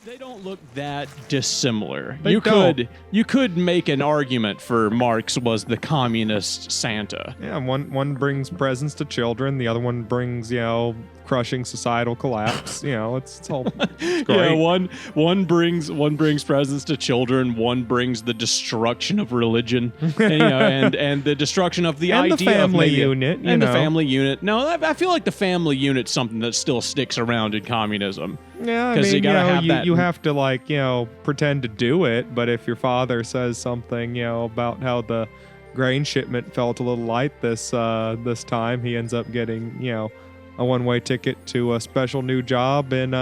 They don't look that dissimilar. They You could make an argument for Marx was the communist Santa. Yeah, one brings presents to children, the other one brings, crushing societal collapse. It's all it's great. Yeah, one brings presents to children, one brings the destruction of religion, and the destruction of the and idea the family of unit, the family unit. No, I feel like the family unit's something that still sticks around in communism. Yeah, I mean, you have to pretend to do it, but if your father says something, about how the grain shipment felt a little light this time, he ends up getting, a one-way ticket to a special new job in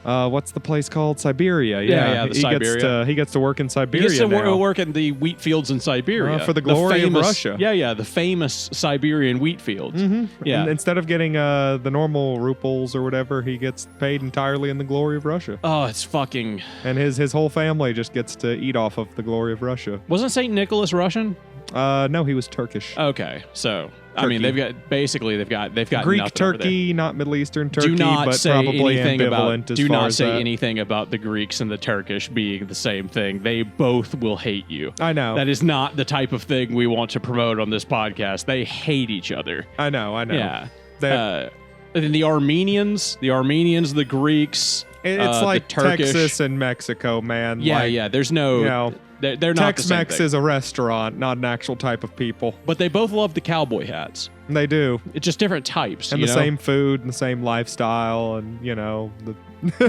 what's the place called? Siberia. Yeah, Siberia. He gets to work in Siberia. He gets to work in the wheat fields in Siberia for the glory of Russia. Yeah, the famous Siberian wheat fields. Mm-hmm. Yeah. And instead of getting the normal ruples or whatever, he gets paid entirely in the glory of Russia. Oh, it's fucking. And his whole family just gets to eat off of the glory of Russia. Wasn't Saint Nicholas Russian? No, he was Turkish. Okay, so. Turkey. I mean, they've got Greek Turkey, not Middle Eastern Turkey, do not but say probably anything ambivalent about. as Do far not as say that. anything about the Greeks and the Turkish being the same thing. They both will hate you. I know. That is not the type of thing we want to promote on this podcast. They hate each other. I know. Yeah. And then the Armenians, the Greeks. It's like the Turkish. Texas and Mexico, man. Yeah. There's no. They're not the same Tex-Mex thing. is a restaurant, not an actual type of people. But they both love the cowboy hats. They do. It's just different types. And the same food and the same lifestyle and,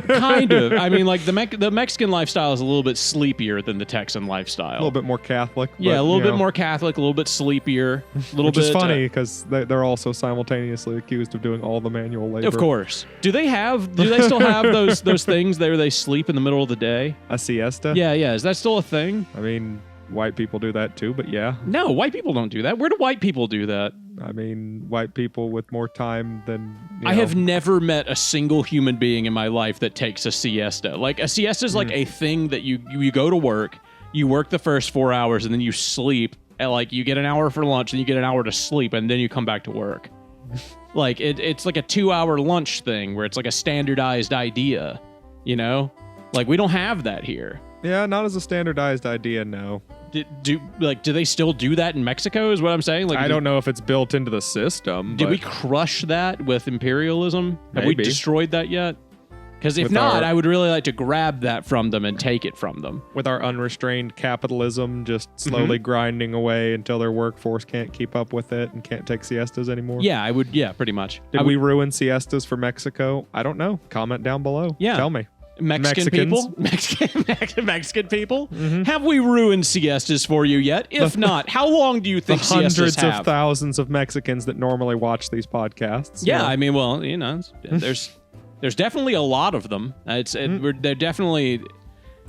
kind of. I mean, like the Mexican lifestyle is a little bit sleepier than the Texan lifestyle. A little bit more Catholic. Yeah, a little bit more Catholic, a little bit sleepier. Which is funny because they're also simultaneously accused of doing all the manual labor. Of course. Do they still have those things where they sleep in the middle of the day? A siesta? Yeah. Is that still a thing? I mean, white people do that too, but yeah. No, white people don't do that. Where do white people do that? I mean, white people with more time than... I have never met a single human being in my life that takes a siesta. Like, a siesta is like a thing that you go to work, you work the first 4 hours, and then you sleep. And, like, you get an hour for lunch, and you get an hour to sleep, and then you come back to work. Like, it's like a 2-hour lunch thing where it's like a standardized idea, Like, we don't have that here. Yeah, not as a standardized idea, no. Do they still do that in Mexico is what I'm saying? Like, I don't know if it's built into the system. Did we crush that with imperialism? Have we Maybe. destroyed that yet? Because if not, I would really like to grab that from them and take it from them. With our unrestrained capitalism just slowly grinding away until their workforce can't keep up with it and can't take siestas anymore? Yeah, I would. Yeah, pretty much. Did we ruin siestas for Mexico? I don't know. Comment down below. Yeah. Tell me. Mexican people? Mexican people? Mm-hmm. Have we ruined siestas for you yet? If not, how long do you think siestas hundreds have? of thousands of Mexicans that normally watch these podcasts. Yeah, I mean, well, there's definitely a lot of them. They're definitely,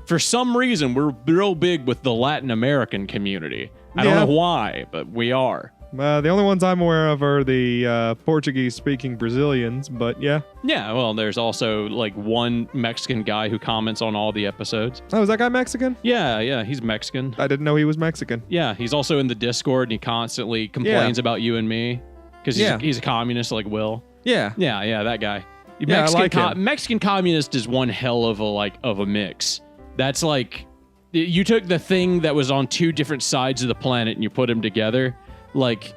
for some reason, we're real big with the Latin American community. I don't know why, but we are. The only ones I'm aware of are the Portuguese-speaking Brazilians, but yeah. Yeah, well, there's also like one Mexican guy who comments on all the episodes. Oh, is that guy Mexican? Yeah, he's Mexican. I didn't know he was Mexican. Yeah, he's also in the Discord, and he constantly complains about you and me because he's a communist like Will. Yeah, that guy. Yeah, I like him. Mexican communist is one hell of a mix. That's like you took the thing that was on two different sides of the planet and you put them together. Like,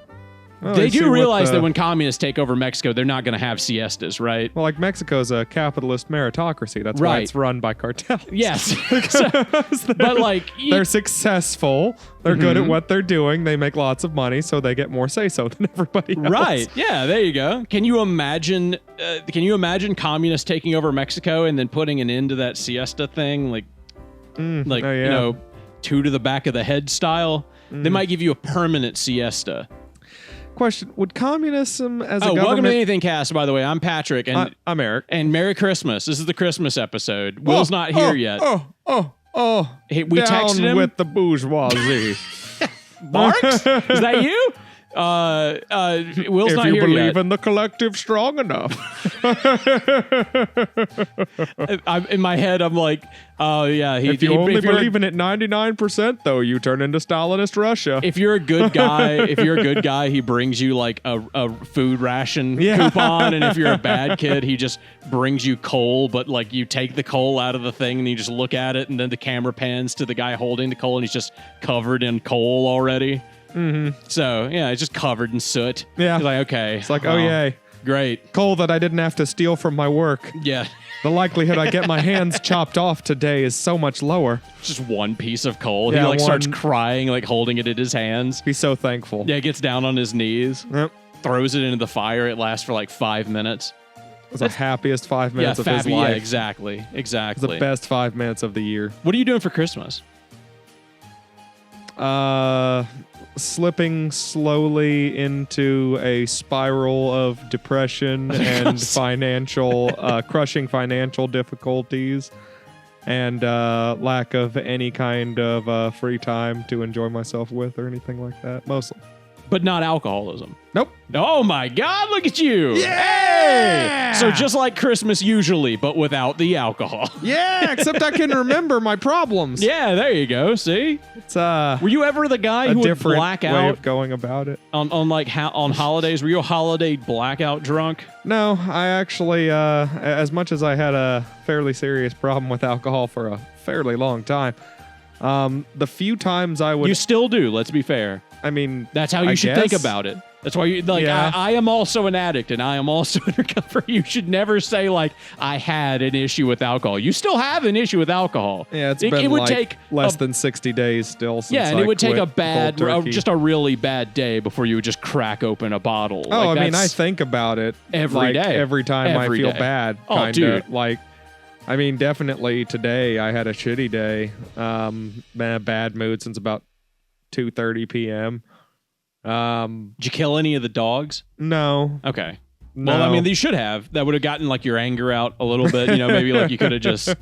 they do realize that when communists take over Mexico, they're not going to have siestas, right? Well, like Mexico's a capitalist meritocracy. That's why it's run by cartels. Yes. But like... They're successful. They're good at what they're doing. They make lots of money, so they get more say-so than everybody else. Right. Yeah, there you go. Can you imagine communists taking over Mexico and then putting an end to that siesta thing? Like, two to the back of the head style? They might give you a permanent siesta. Question: would communism as a government... welcome to AnythingCast, by the way. I'm Patrick. And I'm Eric. And Merry Christmas. This is the Christmas episode. Will's not here yet. We texted him with the bourgeoisie. Marx? Is that you? Will's if not you here believe yet. in the collective strong enough. In my head, I'm like, oh yeah. If you only believe in it 99%, though, you turn into Stalinist Russia. If you're a good guy, he brings you like a food ration coupon, and if you're a bad kid, he just brings you coal. But like you take the coal out of the thing, and you just look at it, and then the camera pans to the guy holding the coal, and he's just covered in coal already. Mm-hmm. So yeah, it's just covered in soot. Yeah, he's like, okay, it's like, oh yay, great coal that I didn't have to steal from my work. Yeah. The likelihood I get my hands chopped off today is so much lower. Just one piece of coal. Yeah, he like starts crying, like holding it in his hands. He's so thankful. Yeah, gets down on his knees, throws it into the fire. It lasts for like 5 minutes. It was the happiest 5 minutes of his life. Yeah, exactly. It's the best 5 minutes of the year. What are you doing for Christmas? Slipping slowly into a spiral of depression and crushing financial difficulties and lack of any kind of free time to enjoy myself with or anything like that, mostly. But not alcoholism. Nope. Oh my God, look at you. Yeah! Hey! So just like Christmas usually, but without the alcohol. Yeah, except I can remember my problems. Yeah, there you go. See? It's Were you ever the guy who would black out? Way of going about it. On holidays? Were you a holiday blackout drunk? No, I actually, as much as I had a fairly serious problem with alcohol for a fairly long time, the few times I would... You still do, let's be fair. I mean, that's how you should think about it. That's why you like. Yeah. I am also an addict, and I am also in recovery. You should never say like I had an issue with alcohol. You still have an issue with alcohol. Yeah, it would take less than 60 days still. Since and it would take just a really bad day before you would just crack open a bottle. Oh, like, I mean, I think about it every day, every time I feel bad. Oh, dude, like. I mean, definitely today I had a shitty day. Been in a bad mood since about 2:30 p.m. Did you kill any of the dogs? No. Okay. No. Well, I mean, you should have. That would have gotten like your anger out a little bit. You know, maybe like you could have just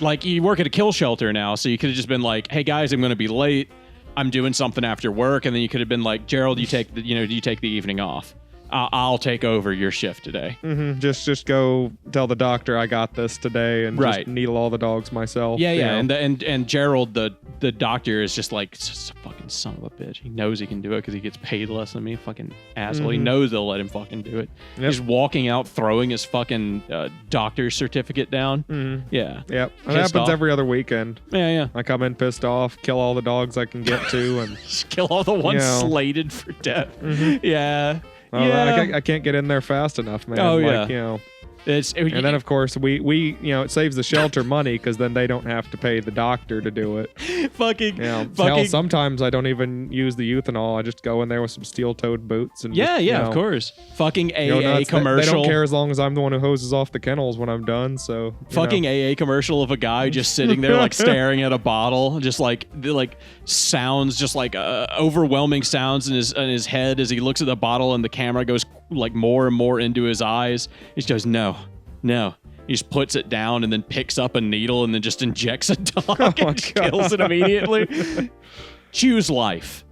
like you work at a kill shelter now, so you could have just been like, "Hey guys, I'm going to be late. I'm doing something after work," and then you could have been like, "Gerald, you take the evening off. I'll take over your shift today." Mm-hmm. Just go tell the doctor I got this today and just needle all the dogs myself. Yeah. And Gerald, the doctor, is just like, fucking son of a bitch. He knows he can do it because he gets paid less than me. Fucking asshole. Mm-hmm. He knows they'll let him fucking do it. Yep. He's walking out, throwing his fucking doctor's certificate down. Mm-hmm. Yeah. Yep. It happens every other weekend. Yeah. I come in pissed off, kill all the dogs I can get to, and just kill all the ones slated for death. Mm-hmm. Yeah. I can't get in there fast enough, man. Oh, yeah. Like, you know. And then, of course, we it saves the shelter money because then they don't have to pay the doctor to do it. Hell, sometimes I don't even use the euthanol. I just go in there with some steel-toed boots and of course. Fucking AA commercial. They don't care as long as I'm the one who hoses off the kennels when I'm done. So fucking AA commercial of a guy just sitting there like staring at a bottle, just like sounds, just like overwhelming sounds in his head as he looks at the bottle and the camera goes like more and more into his eyes. He just goes, no. He just puts it down and then picks up a needle and then just injects a dog and kills it immediately. Choose life.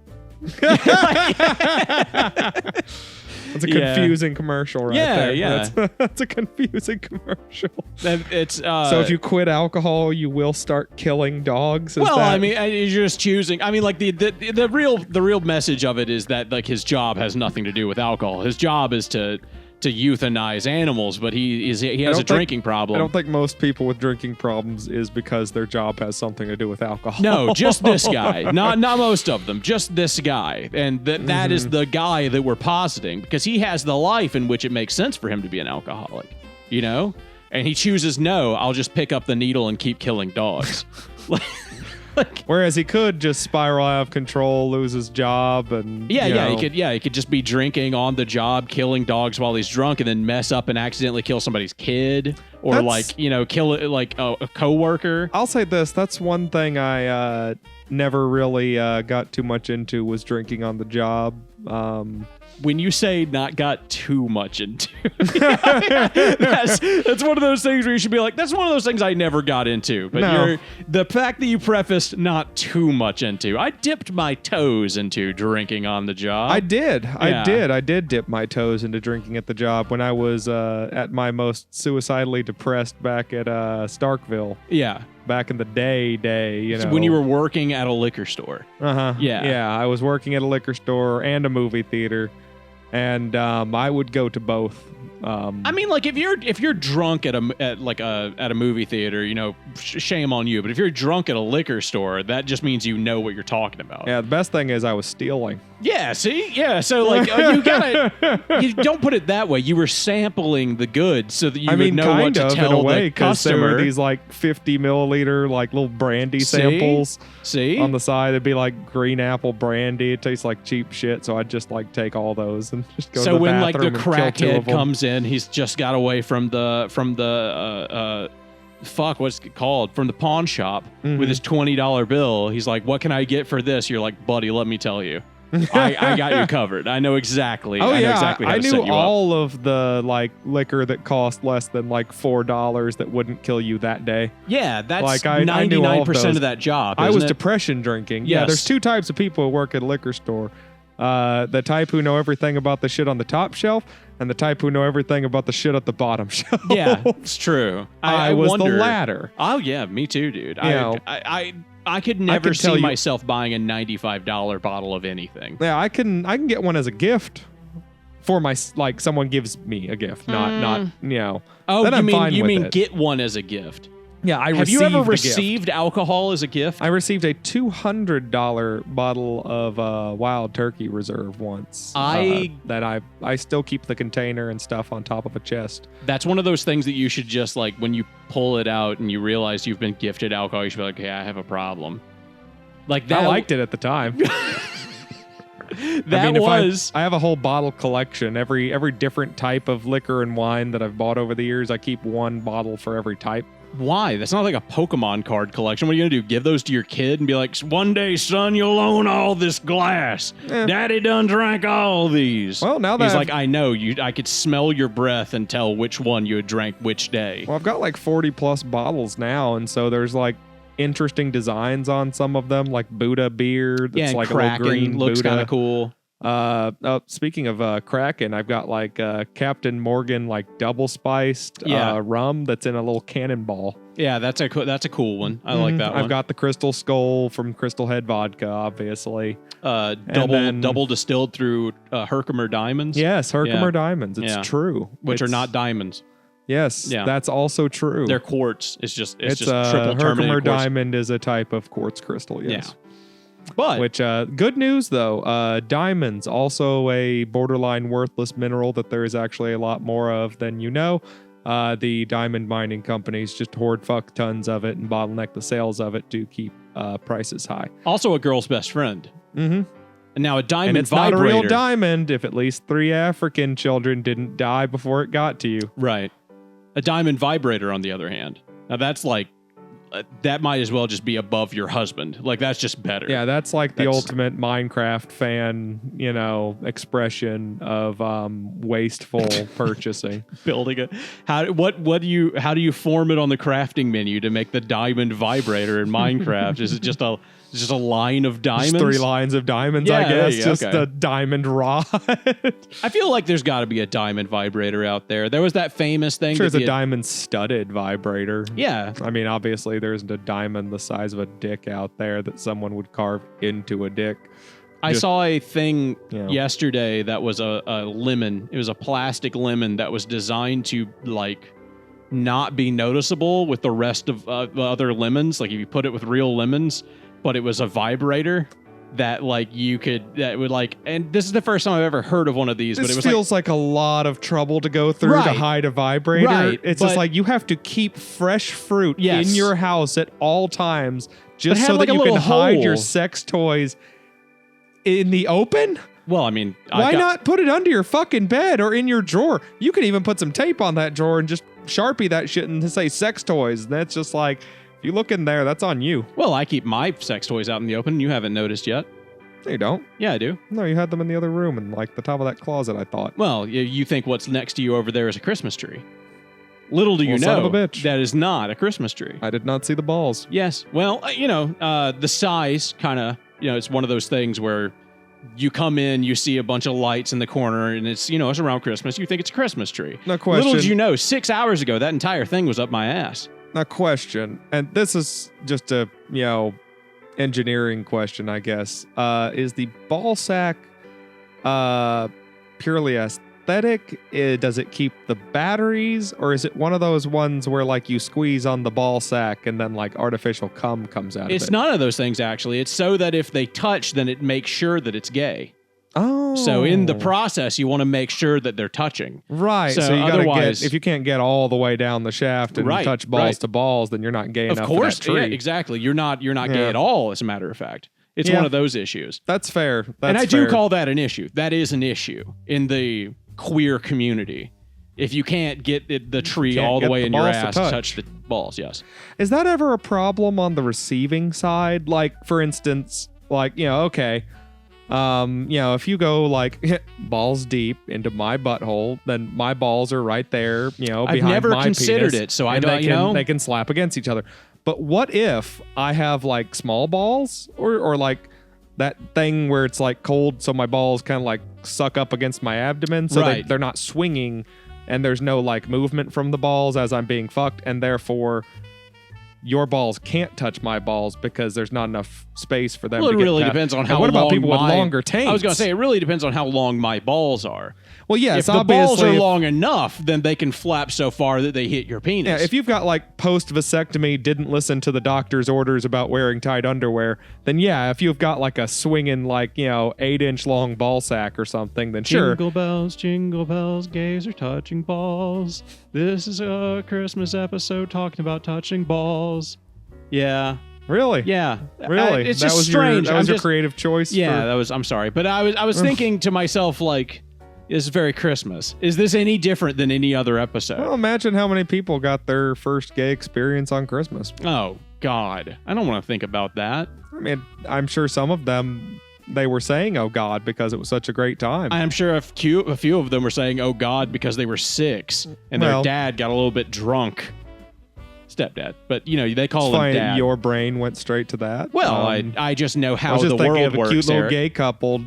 That's a confusing commercial there. Yeah. That's a confusing commercial. It's so if you quit alcohol, you will start killing dogs? I mean, you're just choosing. I mean, like the real message of it is that like his job has nothing to do with alcohol. His job is to euthanize animals, but he has a drinking problem. I don't think most people with drinking problems is because their job has something to do with alcohol. No, just this guy. Not most of them. Just this guy, and that is the guy that we're positing because he has the life in which it makes sense for him to be an alcoholic. You know, and he chooses no. I'll just pick up the needle and keep killing dogs. Whereas he could just spiral out of control, lose his job, and he could just be drinking on the job, killing dogs while he's drunk, and then mess up and accidentally kill somebody's kid, or kill like a coworker. I'll say this: that's one thing I never really got too much into was drinking on the job. when you say not got too much into, that's one of those things where you should be like, that's one of those things I never got into. But the fact that you prefaced not too much into, I dipped my toes into drinking on the job. I did. I did dip my toes into drinking at the job when I was at my most suicidally depressed back at Starkville. Yeah. Back in the day, you know. So when you were working at a liquor store. Uh-huh. Yeah. Yeah, I was working at a liquor store and a movie theater. And I would go to both. I mean, like if you're drunk at a movie theater, you know, shame on you. But if you're drunk at a liquor store, that just means you know what you're talking about. Yeah, the best thing is I was stealing. Yeah, see? Yeah, so like you don't put it that way. You were sampling the goods so that you would know what to tell the customer. There were these like 50 milliliter like little brandy samples. See? On the side, it'd be like green apple brandy. It tastes like cheap shit, so I'd just like take all those and just go to the bathroom. So when like the crackhead comes in, he's just got away from the what's it called? From the pawn shop with his $20 bill. He's like, "What can I get for this?" You're like, "Buddy, let me tell you. I got you covered. I know exactly. Oh, I know exactly how to set you up." I knew all of the like liquor that cost less than like $4 that wouldn't kill you that day. Yeah, that's like 99% of that job. I was depression drinking. Yes. Yeah, there's two types of people who work at a liquor store. The type who know everything about the shit on the top shelf, and the type who know everything about the shit at the bottom shelf. Yeah, it's true. I was wonder, the latter. Oh yeah, me too, dude. I could never see myself buying a $95 bottle of anything. Yeah, I can get one as a gift for my, like, someone gives me a gift, not you know. Oh, you mean get one as a gift? Yeah, Have you ever received alcohol as a gift? I received a $200 bottle of Wild Turkey Reserve once. That I still keep the container and stuff on top of a chest. That's one of those things that you should just, like, when you pull it out and you realize you've been gifted alcohol, you should be like, "Hey, I have a problem." Like that. I liked it at the time. I have a whole bottle collection. Every different type of liquor and wine that I've bought over the years, I keep one bottle for every type. Why? That's not like a Pokemon card collection. What are you going to do? Give those to your kid and be like, "One day, son, you'll own all this glass. Daddy done drank all these." Well, now that he's like, "I know you. I could smell your breath and tell which one you had drank which day." Well, I've got like 40 plus bottles now, and so there's like interesting designs on some of them, like Buddha beer. That's like Kraken, a little green looks Buddha. Kind of cool. Speaking of Kraken, I've got like Captain Morgan like double spiced rum that's in a little cannonball. Yeah, that's a cool one. I like that one. I've got the Crystal Skull from Crystal Head Vodka, obviously. Double distilled through Herkimer diamonds. Yes, Herkimer diamonds. It's true. Which are not diamonds. Yes, that's also true. They're quartz. It's just triple Herkimer quartz. Diamond is a type of quartz crystal. Yes. Yeah. But good news though, diamonds also a borderline worthless mineral that there is actually a lot more of than you know. The diamond mining companies just hoard fuck tons of it and bottleneck the sales of it to keep prices high. Also a girl's best friend. Mm-hmm. And now a diamond and it's vibrator. Not a real diamond if at least 3 African children didn't die before it got to you. Right. A diamond vibrator, on the other hand. Now that's like, that might as well just be above your husband. Like, that's just better. Yeah, that's like the ultimate Minecraft fan, you know, expression of wasteful purchasing. Building it. How do you form it on the crafting menu to make the diamond vibrator in Minecraft? Is it just a line of diamonds? Just 3 lines of diamonds, I guess. Just a diamond rod. I feel like there's got to be a diamond vibrator out there. There was that famous thing. Sure, there's a diamond studded vibrator. Yeah. I mean, obviously, there isn't a diamond the size of a dick out there that someone would carve into a dick. I saw a thing yesterday that was a lemon. It was a plastic lemon that was designed to, like, not be noticeable with the rest of the other lemons. Like, if you put it with real lemons, but it was a vibrator that, like, that would, like, and this is the first time I've ever heard of one of these. But it was feels like a lot of trouble to go through to hide a vibrator. Right, it's just like you have to keep fresh fruit in your house at all times just so that you can hide your sex toys in the open. Well, I mean, why not put it under your fucking bed or in your drawer? You can even put some tape on that drawer and just Sharpie that shit and say sex toys. And that's just like, if you look in there, that's on you. Well, I keep my sex toys out in the open. You haven't noticed yet. No, you don't. Yeah, I do. No, you had them in the other room in like the top of that closet, I thought. Well, you think what's next to you over there is a Christmas tree. Little do you son know, of a bitch. that is not a Christmas tree. I did not see the balls. Yes. Well, the size kind of, it's one of those things where you come in, you see a bunch of lights in the corner, and it's, it's around Christmas. You think it's a Christmas tree. No question. Little do you know, 6 hours ago, that entire thing was up my ass. Now, question, and this is just a, engineering question, I guess. Is the ball sack purely aesthetic? Does it keep the batteries, or is it one of those ones where like you squeeze on the ball sack and then like artificial cum comes out of it? It's none of those things, actually. It's so that if they touch, then it makes sure that it's gay. Oh. So in the process, you want to make sure that they're touching. Right. So you gotta get, if you can't get all the way down the shaft and touch balls to balls, then you're not gay enough for that tree. Yeah, exactly. You're not gay at all, as a matter of fact. It's one of those issues. That's fair. And I do call that an issue. That is an issue in the queer community. If you can't get the tree all the way in your ass to touch the balls, yes. Is that ever a problem on the receiving side? Like, for instance, if you go like balls deep into my butthole, then my balls are right there, behind my penis. I've never considered it, so I don't, they can slap against each other. But what if I have like small balls or like that thing where it's like cold, so my balls kind of like suck up against my abdomen, so they're not swinging, and there's no like movement from the balls as I'm being fucked, and therefore your balls can't touch my balls because there's not enough space for them to get. Well, it really depends on how long. What about people with longer taints? I was going to say, it really depends on how long my balls are. Well, yes, if the balls are long enough, then they can flap so far that they hit your penis. Yeah, if you've got like post-vasectomy, didn't listen to the doctor's orders about wearing tight underwear, then yeah, if you've got like a swinging 8-inch long ball sack or something, then sure. Jingle bells, gays are touching balls. This is a Christmas episode talking about touching balls. Yeah. Really? Yeah. Really? It's just strange. That was your creative choice? Yeah, I'm sorry. But I was thinking to myself, like, it's very Christmas. Is this any different than any other episode? Well, imagine how many people got their first gay experience on Christmas. Oh, God. I don't want to think about that. I mean, I'm sure some of them, they were saying, oh, God, because it was such a great time. I'm sure a few of them were saying, oh, God, because they were 6 and their dad got a little bit drunk. Stepdad, but they call him dad. Your brain went straight to that. Well, I just know how the world works. I was just thinking of a cute little gay couple,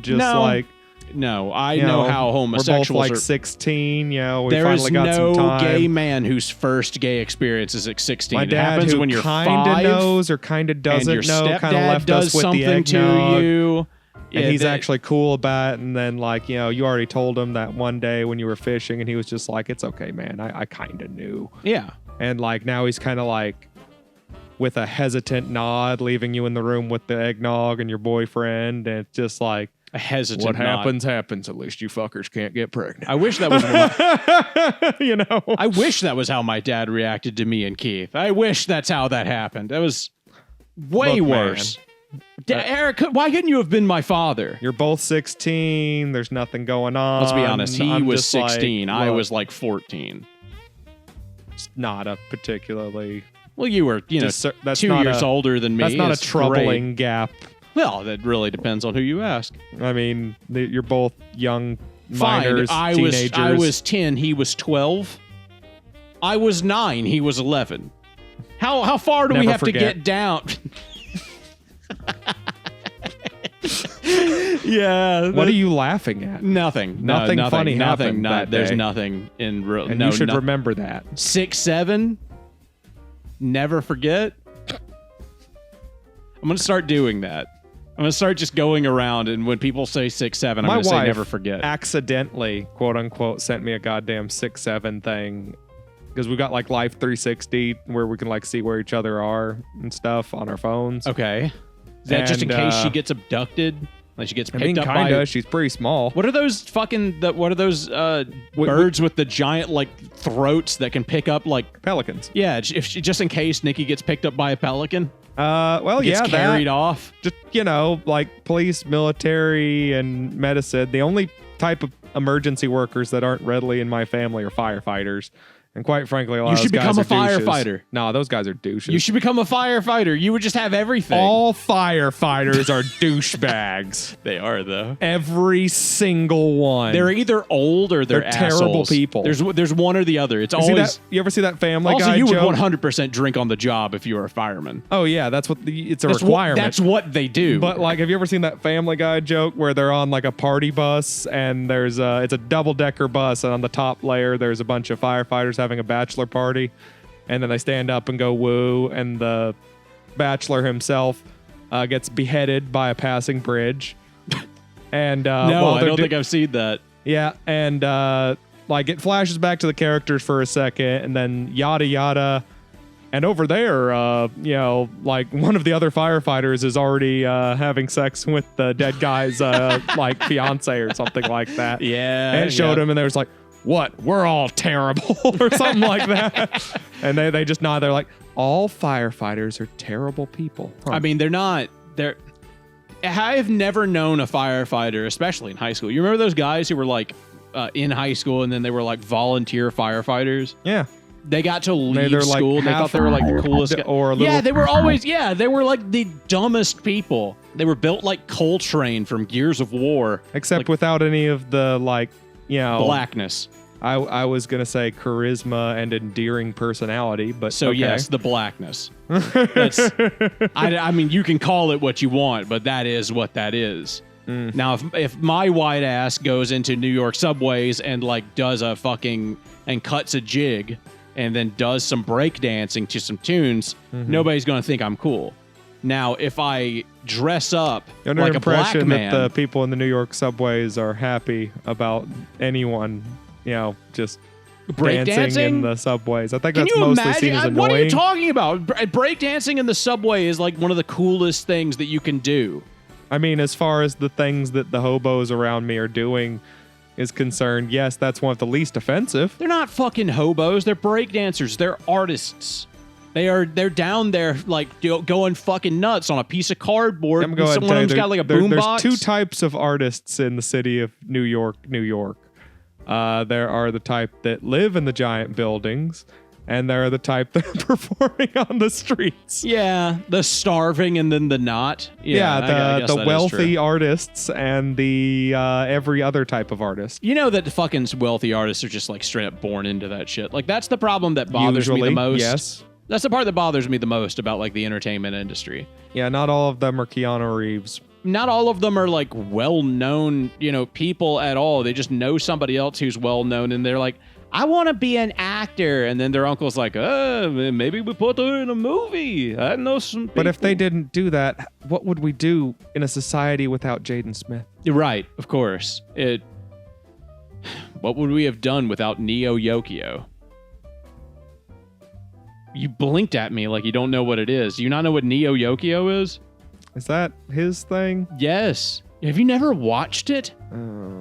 No, I know how homosexuals we're both 16. There is no gay man whose first gay experience is at 16. My dad, it happens when you're 5, kind of knows or kind of doesn't know, kind of left us with the eggnog. To you. And he's actually cool about it. And then, you already told him that one day when you were fishing, and he was just like, "It's okay, man. I kind of knew." Yeah. And now he's kind of with a hesitant nod, leaving you in the room with the eggnog and your boyfriend, and it's just like a hesitant what nod. happens. At least you fuckers can't get pregnant. I wish that was I wish that was how my dad reacted to me and Keith. I wish that's how that happened. That was way worse. Eric, why couldn't you have been my father? You're both 16. There's nothing going on. Let's be honest. He was 16. I was 14. It's not a particularly... Well, you were, 2 years older than me. That's not a troubling gap. Well, that really depends on who you ask. I mean, you're both young minors, teenagers. I was 10. He was 12. I was 9. He was 11. How far do we have to get down? Yeah. What are you laughing at? Nothing. Nothing funny happened that There's day. nothing in real. And you should remember that. 6, 7. Never forget. I'm going to start doing that. I'm going to start just going around, and when people say 6, 7, I'm going to say never forget. Accidentally, quote unquote, sent me a goddamn 6, 7 thing. Because we got Life 360 where we can see where each other are and stuff on our phones. Okay. Is that just in case she gets abducted? She gets picked up by... She's pretty small. What are those birds with the giant throats that can pick up pelicans? Yeah, just in case Nikki gets picked up by a pelican. Gets carried off. Just police, military, and medicine. The only type of emergency workers that aren't readily in my family are firefighters. And quite frankly, a lot you of should those guys become a are douches. firefighter. No, those guys are douches. You should become a firefighter. You would just have everything. All firefighters are douchebags. They are, though. Every single one. They're either old or they're terrible people. There's one or the other. It's always. You ever see that Family also, Guy you joke? would 100% drink on the job if you were a fireman. Oh yeah, it's a requirement. That's what they do. But like, have you ever seen that Family Guy joke where they're on like a party bus and it's a double-decker bus, and on the top layer there's a bunch of firefighters having a bachelor party, and then they stand up and go woo, and the bachelor himself gets beheaded by a passing bridge. And no, I don't think I've seen that. Yeah, and like it flashes back to the characters for a second, and then yada yada. And over there, like one of the other firefighters is already having sex with the dead guy's like fiance or something like that. Yeah, and it showed him, and they was like, "What? We're all terrible," or something like that. And they just nod. They're like, "All firefighters are terrible people." Huh. I mean, they're not. I've never known a firefighter, especially in high school. You remember those guys who were like in high school, and then they were like volunteer firefighters? Yeah. They got to leave school. Like they thought they were like the coolest guy. Or a little, yeah, they were always, they were like the dumbest people. They were built like Coltrane from Gears of War. Except like, without any of the blackness. I was going to say charisma and endearing personality, but so okay. Yes, the blackness. I mean, you can call it what you want, but that is what that is. Mm. Now, if my white ass goes into New York subways and like does a fucking and cuts a jig and then does some breakdancing to some tunes, nobody's going to think I'm cool. Now, if I dress up like a black man, that the people in the New York subways are happy about anyone, just dancing in the subways. I think that's mostly seen as annoying. What are you talking about? Breakdancing in the subway is like one of the coolest things that you can do. I mean, as far as the things that the hobos around me are doing is concerned, yes, that's one of the least offensive. They're not fucking hobos. They're breakdancers. They're artists. They're down there like going fucking nuts on a piece of cardboard. I'm going one of them's got like a boombox. There's two types of artists in the city of New York, New York. There are the type that live in the giant buildings, and there are the type that are performing on the streets. Yeah, the starving and then the not. Yeah, the wealthy artists and the every other type of artist. You know that the fucking wealthy artists are just like straight up born into that shit. Like that's the problem that bothers me the most. Yes. That's the part that bothers me the most about like the entertainment industry. Yeah, not all of them are Keanu Reeves. Not all of them are like well-known, people at all. They just know somebody else who's well-known, and they're like, I want to be an actor. And then their uncle's like, maybe we put her in a movie. I know some people. But if they didn't do that, what would we do in a society without Jaden Smith? Right, of course. What would we have done without Neo Yokio? You blinked at me like you don't know what it is. Do you not know what Neo Yokio is? Is that his thing? Yes. Have you never watched it?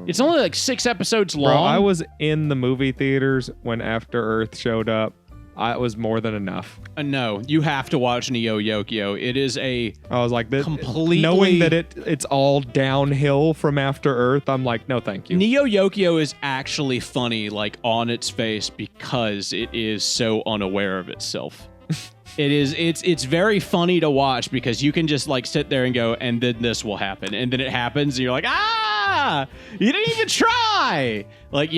It's only like 6 episodes long. Bro, I was in the movie theaters when After Earth showed up. It was more than enough. No, you have to watch Neo Yokio. It is I was like, completely... knowing that it's all downhill from After Earth, I'm like, no, thank you. Neo Yokio is actually funny, like on its face, because it is so unaware of itself. It's very funny to watch because you can just like sit there and go, and then this will happen, and then it happens, and you're like, you didn't even try. Like,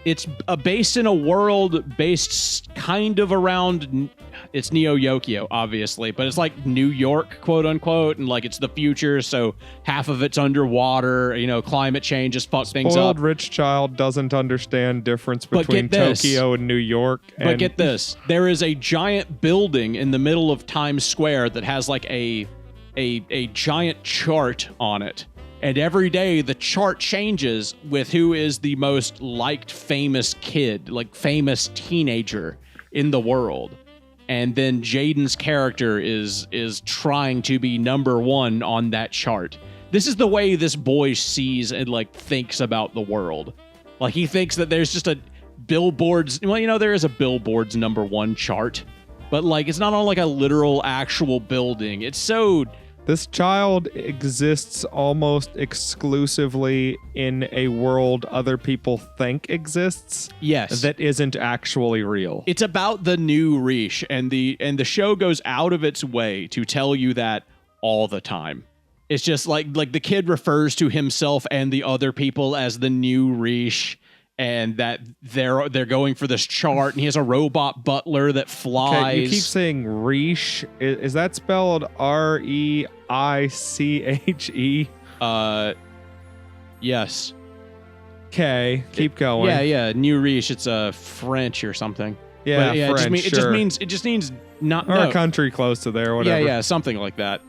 it's based in a world based kind of around. It's Neo Yokio, obviously, but it's like New York, quote unquote, and like it's the future, so half of it's underwater. Climate change just fucks things up. Spoiled rich child doesn't understand difference between Tokyo and New York. But get this: there is a giant building in the middle of Times Square that has like a giant chart on it. And every day the chart changes with who is the most liked famous kid, like famous teenager in the world. And then Jaden's character is trying to be number one on that chart. This is the way this boy sees and like thinks about the world. Like he thinks that there's just a Billboard's, there is a Billboard's number one chart, but like it's not on like a literal actual building. It's so This child exists almost exclusively in a world other people think exists. Yes. That isn't actually real. It's about the new Riche, and the show goes out of its way to tell you that all the time. It's just like the kid refers to himself and the other people as the new Riche, and that they're going for this chart, and he has a robot butler that flies. Okay, you keep saying Riche. Is that spelled Reiche? Yes. Okay, keep going. Yeah, new Riche. It's French or something. Yeah, but, French. It just means not or a country close to there, whatever. Yeah, something like that.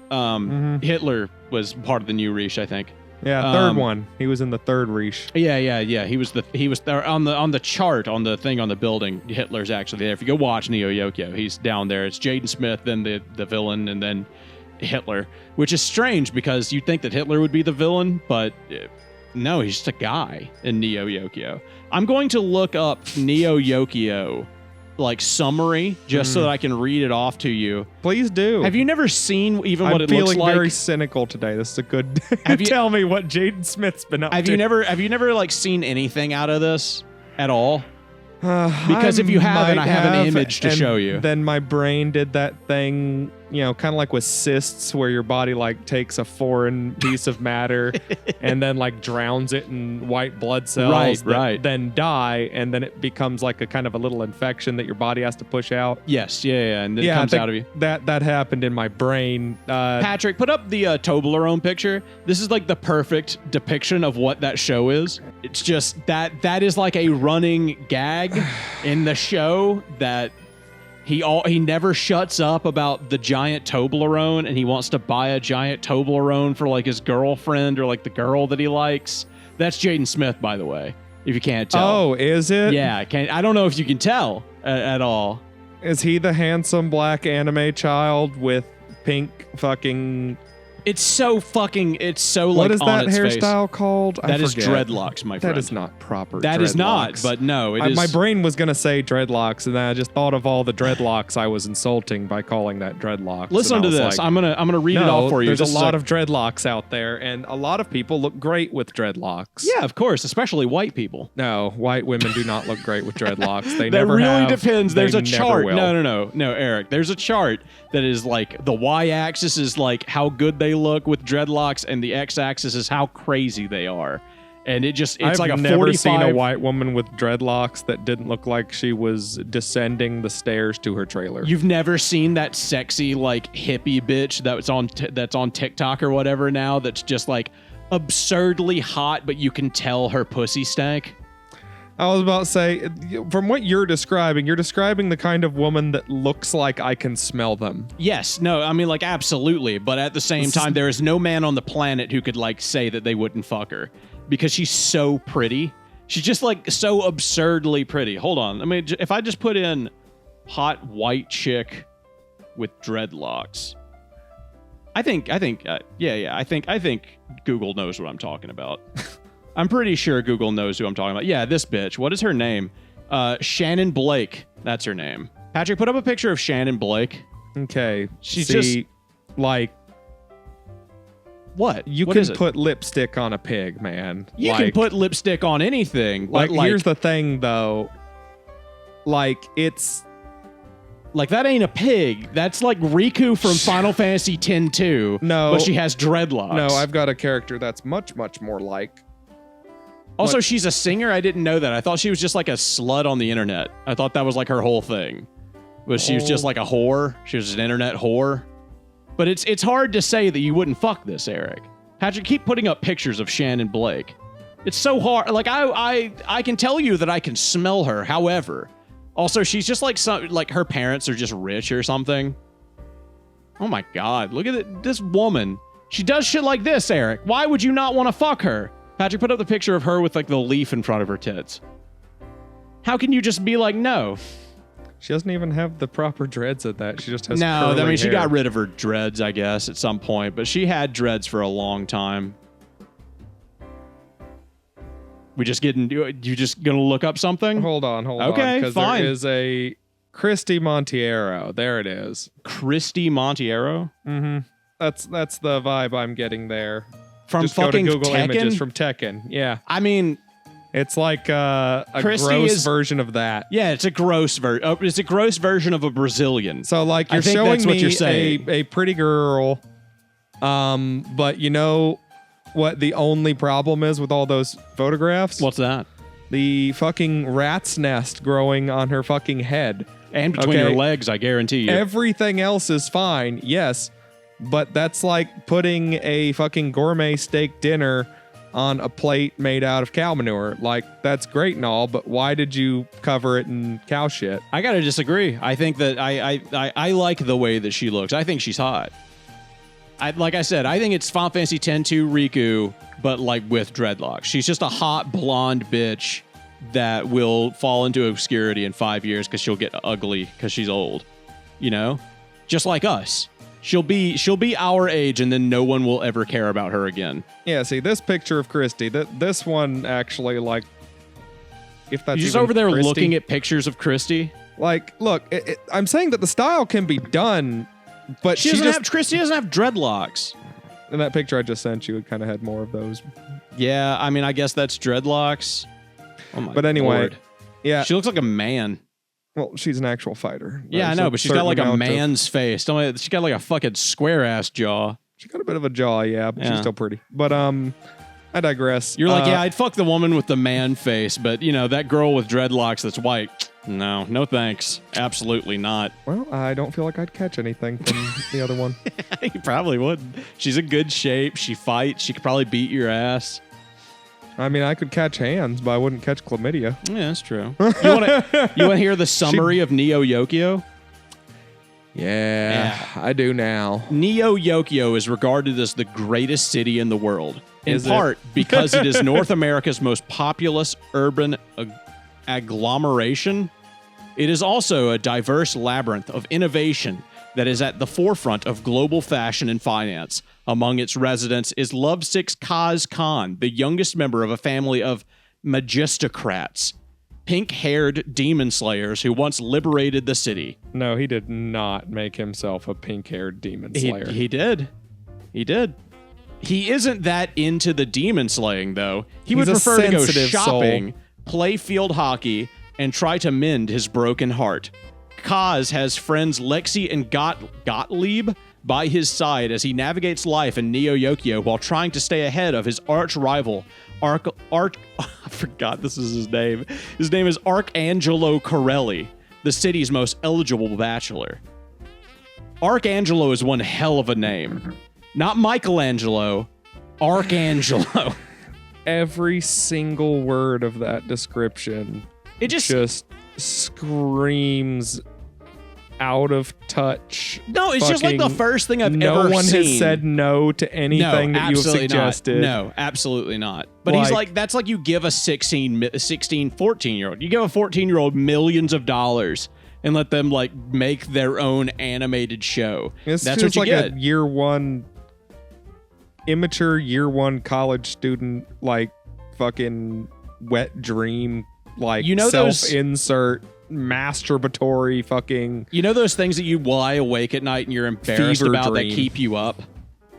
Hitler was part of the new Riche, I think. Yeah, third one. He was in the third Riche. Yeah. He was there on the chart on the thing on the building. Hitler's actually there. If you go watch Neo Yokio, he's down there. It's Jaden Smith, then the villain, and then Hitler, which is strange because you'd think that Hitler would be the villain, but no, he's just a guy in Neo Yokio. I'm going to look up Neo Yokio summary just so that I can read it off to you. Please do. Have you never seen even what it looks like? I'm feeling very cynical today. This is a good tell me what Jaden Smith's been up to. Have you never seen anything out of this at all? Because if you haven't, I have an image to show you. Then my brain did that thing, kind of like with cysts, where your body takes a foreign piece of matter and then drowns it in white blood cells that then die, and then it becomes like a kind of a little infection that your body has to push out. Yes, yeah, and then it comes out of you. That happened in my brain. Patrick, put up the Toblerone picture. This is the perfect depiction of what that show is. It's just that is like a running gag in the show that he never shuts up about the giant Toblerone, and he wants to buy a giant Toblerone for his girlfriend or the girl that he likes. That's Jaden Smith, by the way, if you can't tell. Oh, is it? Yeah, I don't know if you can tell at all. Is he the handsome black anime child with pink fucking... It's so what on is its that hairstyle face. called? That is dreadlocks, my friend. That is not proper That dreadlocks. is not, but no, it is. My brain was going to say dreadlocks, and then I just thought of all the dreadlocks I was insulting by calling that dreadlocks. Listen to this. I'm gonna read it all for you. There's a lot of dreadlocks out there, and a lot of people look great with dreadlocks. Yeah, of course, especially white people. No, white women do not look great with dreadlocks. They that never really have. Depends. There's a chart. Will. No, Eric. There's a chart that is the y-axis is how good they look with dreadlocks, and the x-axis is how crazy they are. And it's I've like a 45. I've never seen a white woman with dreadlocks that didn't look like she was descending the stairs to her trailer. You've never seen that sexy hippie bitch that's on TikTok or whatever now that's just absurdly hot, but you can tell her pussy stank? I was about to say, from what you're describing the kind of woman that looks like I can smell them. Yes. No, I mean, absolutely. But at the same time, there is no man on the planet who could, say that they wouldn't fuck her. Because she's so pretty. She's just, so absurdly pretty. Hold on. I mean, if I just put in hot white chick with dreadlocks, I think Google knows what I'm talking about. I'm pretty sure Google knows who I'm talking about. Yeah, this bitch. What is her name? Shannon Blake. That's her name. Patrick, put up a picture of Shannon Blake. Okay. She's what? You what can put lipstick on a pig, man. You can put lipstick on anything. Here's the thing, though. It's... that ain't a pig. That's Riku from Final Fantasy X-2. No. But she has dreadlocks. No, I've got a character that's much, much more like... Also, she's a singer? I didn't know that. I thought she was just a slut on the internet. I thought that was her whole thing. She was just a whore. She was an internet whore. But it's hard to say that you wouldn't fuck this, Eric. Patrick, keep putting up pictures of Shannon Blake. It's so hard. I can tell you that I can smell her. However, also she's just her parents are just rich or something. Oh my God, look at this woman. She does shit like this, Eric. Why would you not want to fuck her? Patrick, put up the picture of her with the leaf in front of her tits. How can you just be no? She doesn't even have the proper dreads at that. She just has curly I mean, she hair. got rid of her dreads, I guess, at some point, but she had dreads for a long time. You just gonna look up something? Hold on. Okay, because fine. There is a Christy Monteiro. There it is. Christy Monteiro? Mm-hmm. That's the vibe I'm getting there. From Just fucking go to Google Tekken? Images from Tekken. Yeah. I mean, It's like a Christy gross version of that. yeah, it's a gross it's a gross version of a Brazilian. So like I you're think showing that's what me you're saying. a pretty girl, but you know what the only problem is with all those photographs? What's that? The fucking rat's nest growing on her fucking head. And between your legs, I guarantee you. Everything else is fine, yes, but that's like putting a fucking gourmet steak dinner on a plate made out of cow manure. Like, that's great and all, but why did you cover it in cow shit? I gotta disagree. I think that I like the way that she looks. I think she's hot. Like I said, I think it's Final Fantasy X-2 Riku, but like with dreadlocks. She's just a hot blonde bitch that will fall into obscurity in 5 years because she'll get ugly because she's old. You know, just like us. She'll be our age, and then no one will ever care about her again. Yeah, see, this picture of Christy, this one actually, like, if that's You're just even over there Christy, looking at pictures of Christy. Like, look, I'm saying that the style can be done, but Christy doesn't have dreadlocks. In that picture I just sent you, it kind of had more of those. Yeah, I mean, I guess that's dreadlocks. Oh my But anyway, Lord. Yeah. She looks like a man. Well, she's an actual fighter. Yeah, I know, but she's got like a man's face. She's got like a fucking square-ass jaw. She got a bit of a jaw, yeah, but she's still pretty. But, I digress. You're like, yeah, I'd fuck the woman with the man face, but, you know, that girl with dreadlocks that's white, no thanks. Absolutely not. Well, I don't feel like I'd catch anything from the other one. You probably wouldn't. She's in good shape. She fights. She could probably beat your ass. I mean, I could catch hands, but I wouldn't catch chlamydia. Yeah, that's true. You want to hear the summary of Neo Yokio? Yeah, I do now. Neo Yokio is regarded as the greatest city in the world, in part because it is North America's most populous urban agglomeration. It is also a diverse labyrinth of innovation that is at the forefront of global fashion and finance. Among its residents is lovesick Kaz Khan, the youngest member of a family of magistocrats, pink-haired demon slayers who once liberated the city. No, he did not make himself a pink-haired demon slayer. He did. He did. He isn't that into the demon slaying, though. He's would prefer to go shopping, play field hockey, and try to mend his broken heart. Kaz has friends Lexi and Gottlieb by his side as he navigates life in Neo Yokio while trying to stay ahead of his arch rival, I forgot this is his name. His name is Arcangelo Corelli, the city's most eligible bachelor. Arcangelo is one hell of a name. Not Michelangelo, Arcangelo. Every single word of that description just screams out of touch. No, it's just like the first thing I've ever seen. No one has said no to anything that you've suggested. No, absolutely not. But he's like, that's like you give a 16, 14-year-old. You give a 14-year-old millions of dollars and let them like make their own animated show. That's what you like get. A immature year one college student, like fucking wet dream, like self-insert masturbatory fucking, you know, those things that you lie awake at night and you're embarrassed about dream that keep you up,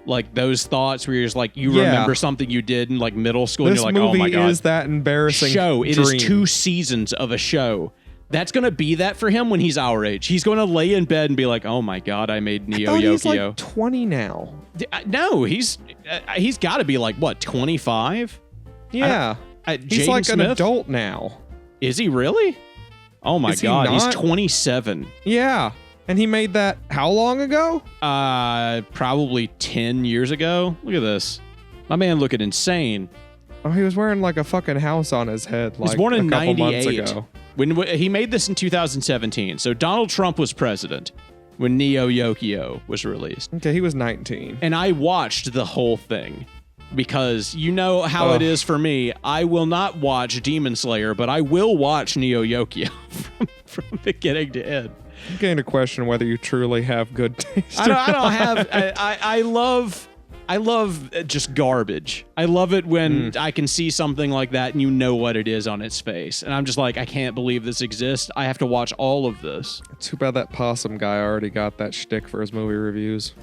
like those thoughts where you're just like, you remember something you did in like middle school and you're like, oh my god, is that embarrassing show. It dream. Is 2 seasons of a show. That's gonna be that for him when he's our age. He's going to lay in bed and be like, oh my god, I made Neo Yokio. He's like 20 now. No, he's got to be like what, 25? Yeah, he's like an adult now. Is he really? Oh my god, he's 27. Yeah. And he made that how long ago? Probably 10 years ago. Look at this. My man looking insane. Oh, he was wearing like a fucking house on his head like he was born in a couple 98. months ago. When he made this in 2017. So Donald Trump was president when Neo Yokio was released. Okay, he was 19. And I watched the whole thing. Because you know how it is for me. I will not watch Demon Slayer, but I will watch Neo Yokio from beginning to end. I'm getting to question whether you truly have good taste. I don't have. I love just garbage. I love it when I can see something like that and you know what it is on its face. And I'm just like, I can't believe this exists. I have to watch all of this. Too bad that possum guy already got that shtick for his movie reviews.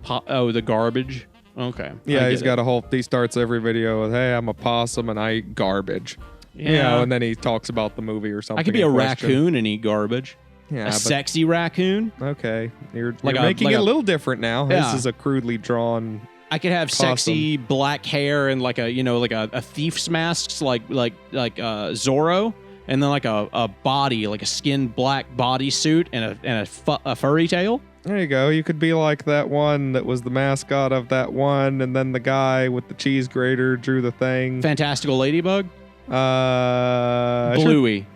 the garbage. Okay. Yeah, he's got a whole. He starts every video with, "Hey, I'm a possum and I eat garbage." Yeah. You know, and then he talks about the movie or something. I could be a raccoon and eat garbage. Yeah, sexy raccoon. Okay, you're making it a little different now. Yeah. This is a crudely drawn. I could have sexy black hair and like a thief's mask, like Zorro, and then like a body, like a skin black bodysuit and a furry tail. There you go. You could be like that one that was the mascot of that one, and then the guy with the cheese grater drew the thing. Fantastical Ladybug. Bluey. Sure.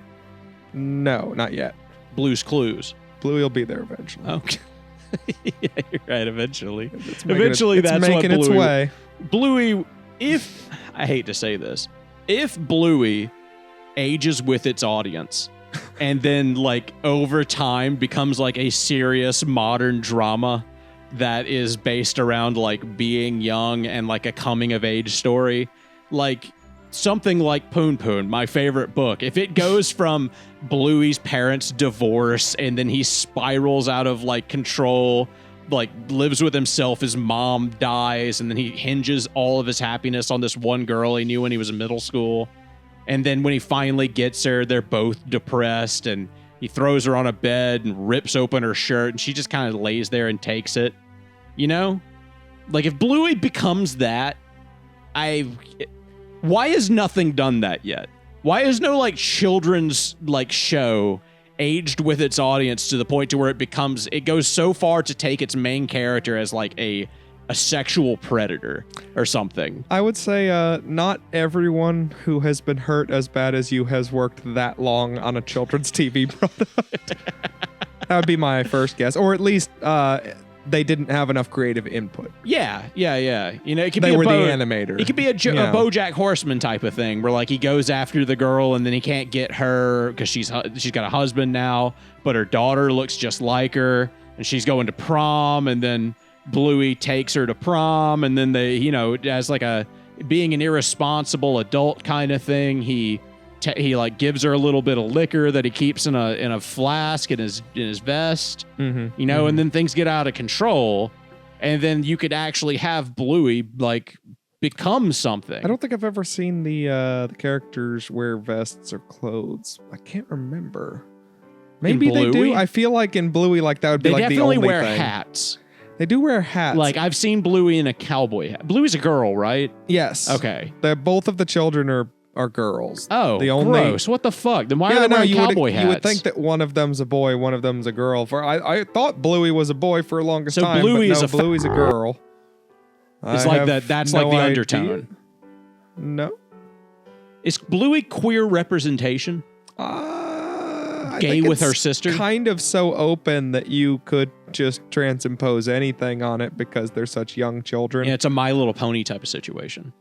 No, not yet. Blue's Clues. Bluey will be there eventually. Okay. Yeah, you're right. Eventually, it's making its way. Bluey, if I hate to say this, if Bluey ages with its audience, and then like over time becomes like a serious modern drama that is based around like being young and like a coming of age story, like something like Poon Poon, my favorite book, if it goes from Bluey's parents' divorce and then he spirals out of like control, like lives with himself, his mom dies, and then he hinges all of his happiness on this one girl he knew when he was in middle school. And then when he finally gets her, they're both depressed, and he throws her on a bed and rips open her shirt, and she just kind of lays there and takes it. You know? Like if Bluey becomes that, why has nothing done that yet? Why is no like children's like show aged with its audience to the point to where it goes so far to take its main character as like a sexual predator or something? I would say not everyone who has been hurt as bad as you has worked that long on a children's TV product. That would be my first guess, or at least they didn't have enough creative input. Yeah. You know, it could they be were the animator. It could be a BoJack Horseman type of thing, where like he goes after the girl and then he can't get her because she's got a husband now, but her daughter looks just like her, and she's going to prom, and then Bluey takes her to prom, and then they, you know, as like being an irresponsible adult kind of thing, he like gives her a little bit of liquor that he keeps in a flask in his vest, you know, and then things get out of control, and then you could actually have Bluey like become something. I don't think I've ever seen the characters wear vests or clothes. I can't remember. Maybe they do. I feel like in Bluey, like that would be like the only thing. They definitely wear hats. They do wear hats. Like I've seen Bluey in a cowboy hat. Bluey's a girl, right? Yes. Okay. Both of the children are girls. Oh, gross. What the fuck? Then why are they wearing cowboy hats? You would think that one of them's a boy, one of them's a girl. I thought Bluey was a boy for the longest time, Bluey's a girl. It's like that. That's like the undertone. No. Is Bluey queer representation? Gay with her sister? Kind of so open that you could just transpose anything on it because they're such young children. Yeah, it's a My Little Pony type of situation.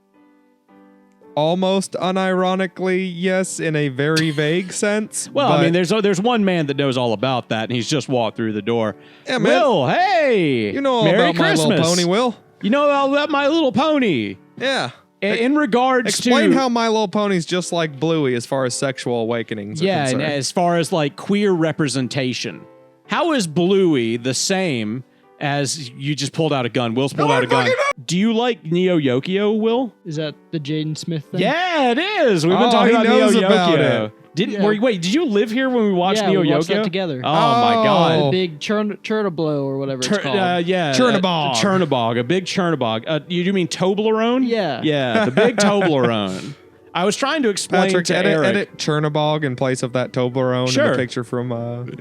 Almost unironically, yes, in a very vague sense. Well, I mean, there's one man that knows all about that, and he's just walked through the door. Yeah, Will, hey! You know all Merry about Christmas. My Little Pony, Will? You know all about My Little Pony. Yeah. In regards Explain how My Little Pony's just like Bluey as far as sexual awakenings are concerned. And as far as like queer representation. How is Bluey the same as you just pulled out a gun? Will's pulled out a gun. Do you like Neo Yokio, Will? Is that the Jaden Smith thing? Yeah, it is. We've been talking about Neo Yokio. It. Wait, did you live here when we watched Neo we watched Yokio? that together. Oh my God. The big Chernoblo or whatever it's called. Chernobog. A big Chernobog. You mean Toblerone? Yeah. Yeah, the big Toblerone. I was trying to explain Patrick, to Eric. Edit Chernobog in place of that Toblerone in the picture from...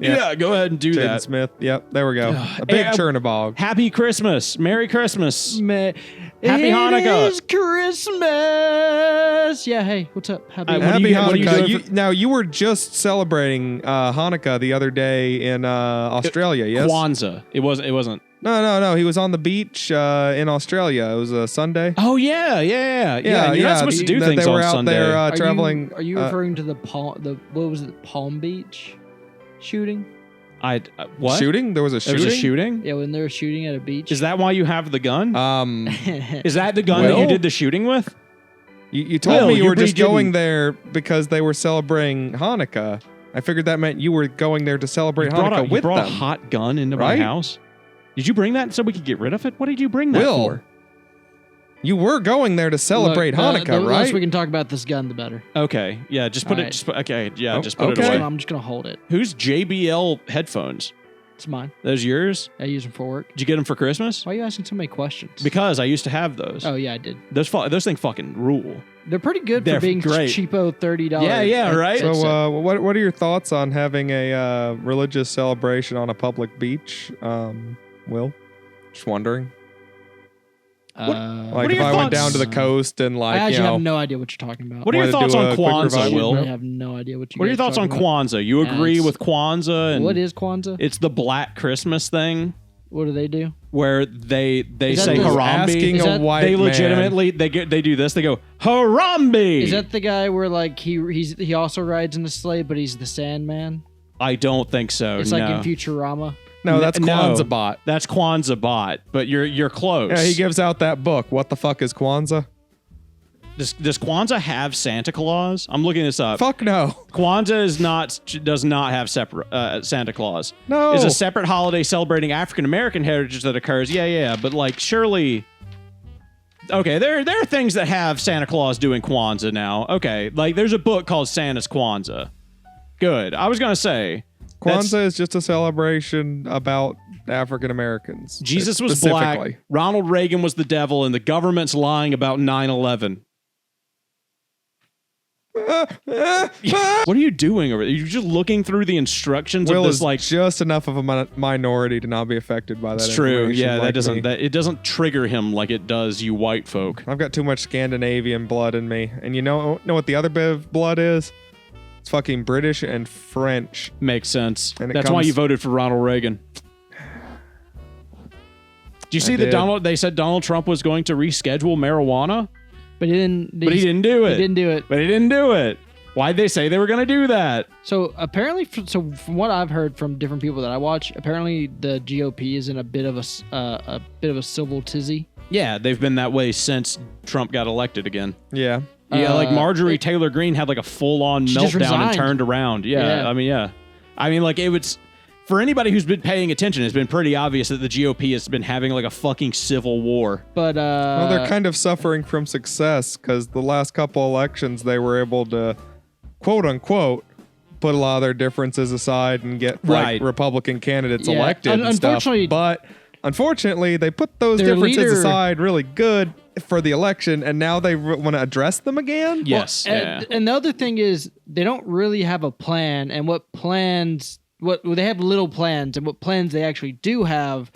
yeah, go ahead and do Jaden that. Smith. Yep, there we go. A big Chernobog. Happy Christmas. Merry Christmas. Happy Hanukkah. It is Christmas. Yeah, hey, what's up? Happy Hanukkah. Now, you were just celebrating Hanukkah the other day in Australia, yes? Kwanzaa. It wasn't. No. He was on the beach in Australia. It was a Sunday. Oh, yeah. You're not supposed to do things on Sunday. They were out there traveling. Are you referring to the Palm Beach shooting? What? Shooting? There was a shooting? There was a shooting? Yeah, when they were shooting at a beach. Is that why you have the gun? Is that the gun that you did the shooting with? You told me you were just going there because they were celebrating Hanukkah. I figured that meant you were going there to celebrate Hanukkah with them. You brought a hot gun into my house? Did you bring that so we could get rid of it? What did you bring that Will, for? You were going there to celebrate Hanukkah, the right? less we can talk about this gun, the better. Okay, yeah, just put All it. right. Just put, okay, yeah, Oh, just put okay. it away. I'm just gonna hold it. Whose JBL headphones? It's mine. Those yours? I use them for work. Did you get them for Christmas? Why are you asking so many questions? Because I used to have those. Oh yeah, I did. Those things fucking rule. They're pretty good They're for being great. cheapo $30. Yeah, right? So, what are your thoughts on having a religious celebration on a public beach? Will, just wondering. what Like are if your I went thoughts? down to the coast and I like actually have no idea what you're talking about. What are your wanted to thoughts do on a quick Kwanzaa, revival. Will? I have no idea what you. What are your guys thoughts on talking about. Kwanzaa? You agree Yes. with Kwanzaa? And What is Kwanzaa? It's the Black Christmas thing What do they do? where they Is that say the- Harambe. asking Is a that- white They man. legitimately they do this. They go Harambe. Is that the guy where like he also rides in a sleigh, but he's the Sandman? I don't think so. It's no. like in Futurama. No, that's No. Kwanzaa bot. That's Kwanzaa bot, but you're close. Yeah, he gives out that book. What the fuck is Kwanzaa? Does Kwanzaa have Santa Claus? I'm looking this up. Fuck no. Kwanzaa does not have separate Santa Claus. No. It's a separate holiday celebrating African American heritage that occurs. Yeah, but like surely. Okay, there are things that have Santa Claus doing Kwanzaa now. Okay, like there's a book called Santa's Kwanzaa. Good. I was gonna say Kwanzaa is just a celebration about African Americans. Jesus was black, Ronald Reagan was the devil, and the government's lying about 9/11. What are you doing over there? You're just looking through the instructions Will of this is like. just enough of a minority to not be affected by that. It's true. information Yeah, like me. it doesn't trigger him like it does you white folk. I've got too much Scandinavian blood in me, and you know what the other bit of blood is? It's fucking British and French. Makes sense. And it That's why comes- you voted for Ronald Reagan. Do you see that did. they said Donald Trump was going to reschedule marijuana? But he didn't. But he didn't do it. He didn't do it. But he didn't do it. Why'd they say they were going to do that? So apparently, from what I've heard from different people that I watch, apparently the GOP is in a bit of a civil tizzy. Yeah, they've been that way since Trump got elected again. Yeah. Yeah, like Marjorie Taylor Greene had like a full-on She just meltdown and resigned. turned around. Yeah, Yeah. I mean, like it was for anybody who's been paying attention, it's been pretty obvious that the GOP has been having like a fucking civil war. But Well, they're kind of suffering from success because the last couple elections they were able to, quote unquote, put a lot of their differences aside and get like Right. Republican candidates Yeah. elected and stuff. Unfortunately- But unfortunately, they put those Their differences leader- aside really good for the election, and now they want to address them again. Yes. yeah. and the other thing is they don't really have a plan, and they have little plans, and what plans they actually do have,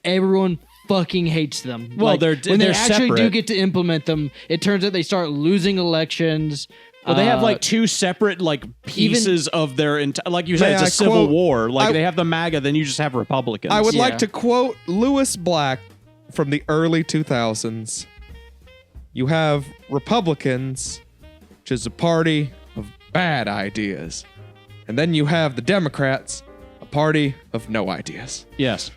everyone fucking hates them. Well, Like, they're when they actually do separate. get to implement them, it turns out they start losing elections. Well, they have like two separate like pieces of their like you said, May it's a I civil quote- war. Like I- they have the MAGA, then you just have Republicans. I would Yeah. like to quote Lewis Black from the early 2000s. You have Republicans, which is a party of bad ideas. And then you have the Democrats, a party of no ideas. Yes.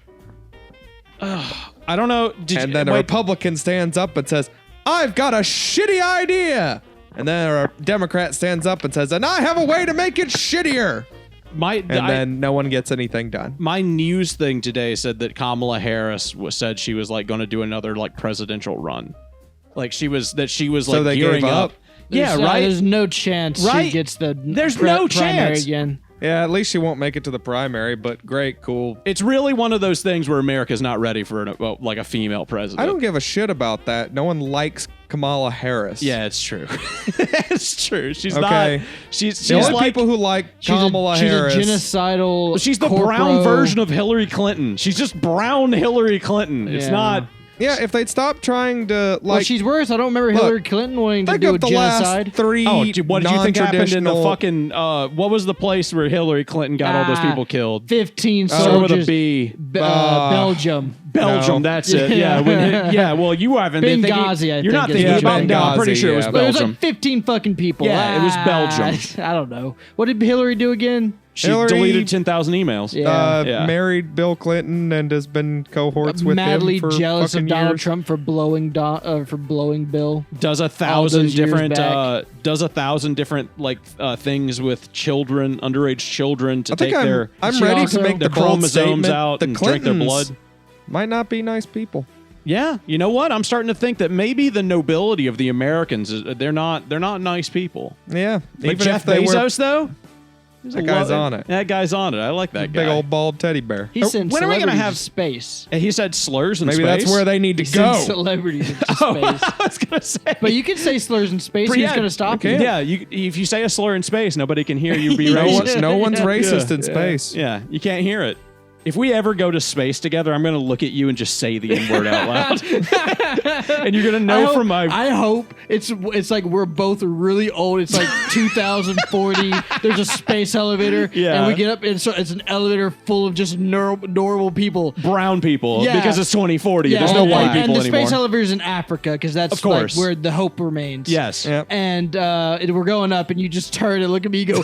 I don't know. And then a Republican stands up and says, I've got a shitty idea. And then a Democrat stands up and says, and I have a way to make it shittier. And then no one gets anything done. My news thing today said that Kamala Harris said she was like going to do another like presidential run. Like she was like So they gearing gave up? Yeah, There's, right. There's no chance Right? she gets the There's no primary chance. again. Yeah, at least she won't make it to the primary, but great, cool. It's really one of those things where America's not ready for like a female president. I don't give a shit about that. No one likes Kamala Harris. Yeah, it's true. It's true. She's Okay. not. She's The only like people who like Kamala Harris. She's a genocidal. she's the corpro. brown version of Hillary Clinton. She's just brown Hillary Clinton. It's Yeah. not. Yeah, if they'd stop trying to Well, like she's worse. I don't remember Look, Hillary Clinton wanting to think do a of the genocide. last three Oh, dude, what did you think happened in the non-traditional- fucking? What was the place where Hillary Clinton got all those people killed? 15 Start with a soldiers. B. Belgium. Belgium. No. That's it. Yeah. Yeah. Well, you haven't been thinking. Benghazi, I You're not think is thinking what about. it No, was. I'm pretty sure it was Benghazi, yeah. But it was Belgium. like 15 fucking people. Yeah, it was Belgium. I don't know. What did Hillary do again? She Hillary- deleted 10,000 emails. Yeah. Yeah. married Bill Clinton and has been cohorts with Madly him for jealous of fucking Donald years. Trump for blowing Bill. Does a All thousand those years different back. like things with children, underage children to I think take their I'm She ready also- to make their the bold chromosomes statement. out The and drink their Clintons blood. might not be nice people. Yeah, you know what? I'm starting to think that maybe the nobility of the Americans is they're not nice people. Yeah, But Jeff Bezos though, that guy's on it. That guy's on it. I like that guy. Big old bald teddy bear. He sent When are we gonna celebrities have to space? And he said slurs in Maybe space. that's where they need to He go. sent celebrities into space. I was gonna say, But you can say slurs in space. Who's going to stop you? Yeah, if you say a slur in space, nobody can hear you be racist. No one's racist in space. Yeah, you can't hear it. If we ever go to space together, I'm going to look at you and just say the N-word out loud. And you're going to know from my... I hope it's like we're both really old. It's like 2040. There's a space elevator. Yeah. And we get up and so it's an elevator full of just normal people. Brown people. Yeah. Because it's 2040. Yeah, There's no white people and the anymore. space elevator is in Africa because that's Of course. like where the hope remains. Yes. Yep. And we're going up and you just turn and look at me and go,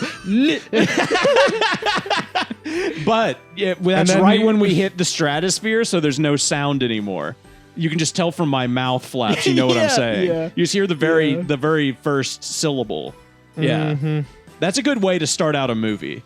But that's then right when we hit the stratosphere, so there's no sound anymore. You can just tell from my mouth flaps. You know what I'm saying? Yeah. You just hear the very first syllable. Yeah, that's a good way to start out a movie.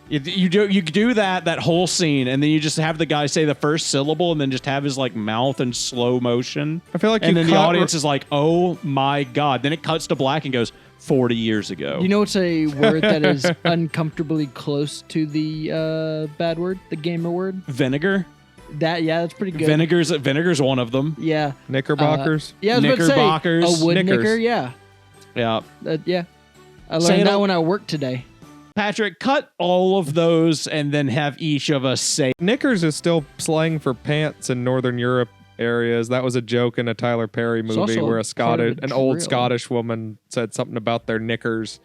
You do that whole scene, and then you just have the guy say the first syllable, and then just have his like mouth in slow motion. I feel like and then the audience is like, "Oh my god!" Then it cuts to black and goes 40 years ago. You know what's a word that is uncomfortably close to the bad word, the gamer word? Vinegar. That's pretty good. Vinegar's one of them. Yeah. Knickerbockers. Yeah, I was about to say, Knickerbockers. a wood Knickers. knicker, yeah. Yeah. Yeah. I Say learned it that all- when I worked today. Patrick, cut all of those and then have each of us say. Knickers is still slang for pants in Northern Europe areas. That was a joke in a Tyler Perry movie also where part of a an old drill. Scottish woman said something about their knickers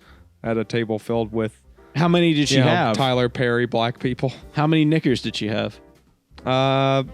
at a table filled with How many did she have? Tyler Perry black people. How many knickers did she have? I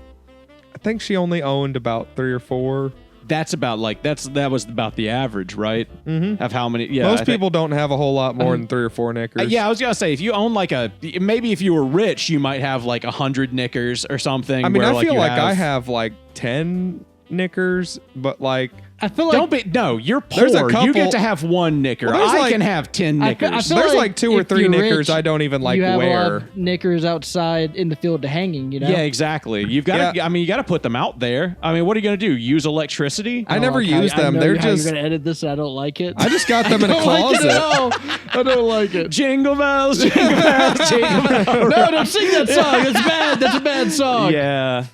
think she only owned about 3 or 4. That was about the average, right? Mm-hmm. Of how many? Yeah, Most people don't have a whole lot more than 3 or 4 knickers. Yeah, I was gonna say if you own maybe if you were rich, you might have like 100 knickers or something. I mean, where, I feel you like I have like 10 knickers, but like I feel like you're poor. There's a You get couple- to have one knicker. Well, I can have 10 I feel- knickers. I feel there's like like 2 or if 3 you're knickers rich, I don't even like you have a lot wear. of knickers outside in the field to hanging, you know? Yeah, exactly. You've got to. Yeah. I mean, you got to put them out there. I mean, what are you going to do? Use electricity? I never like how- use I them. know They're how just. You're gonna edit this. I don't like it. I just got them in a I don't like it closet. at all. I don't like it. Jingle bells, jingle bells, jingle bells. No, don't sing that song. That's bad. That's a bad song. Yeah.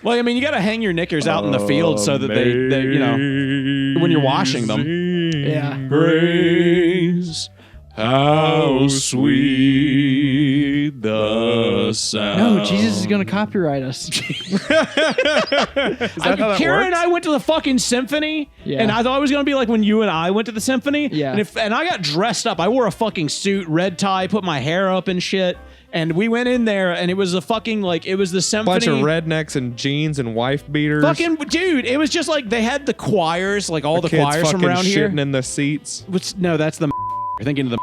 Well, I mean, you got to hang your knickers out in the field so that they when you're washing them. Yeah. Grace, how sweet the sound. No, Jesus is gonna copyright us. Karen and I went to the fucking symphony, Yeah. and I thought it was gonna be like when you and I went to the symphony. Yeah. And I got dressed up. I wore a fucking suit, red tie, put my hair up and shit. And we went in there, and it was a fucking it was the symphony. Bunch of rednecks and jeans and wife beaters. Fucking dude, it was just like they had the choirs, like all the kids choirs from fucking around here. shitting in the seats. No, that's the. You're thinking of the.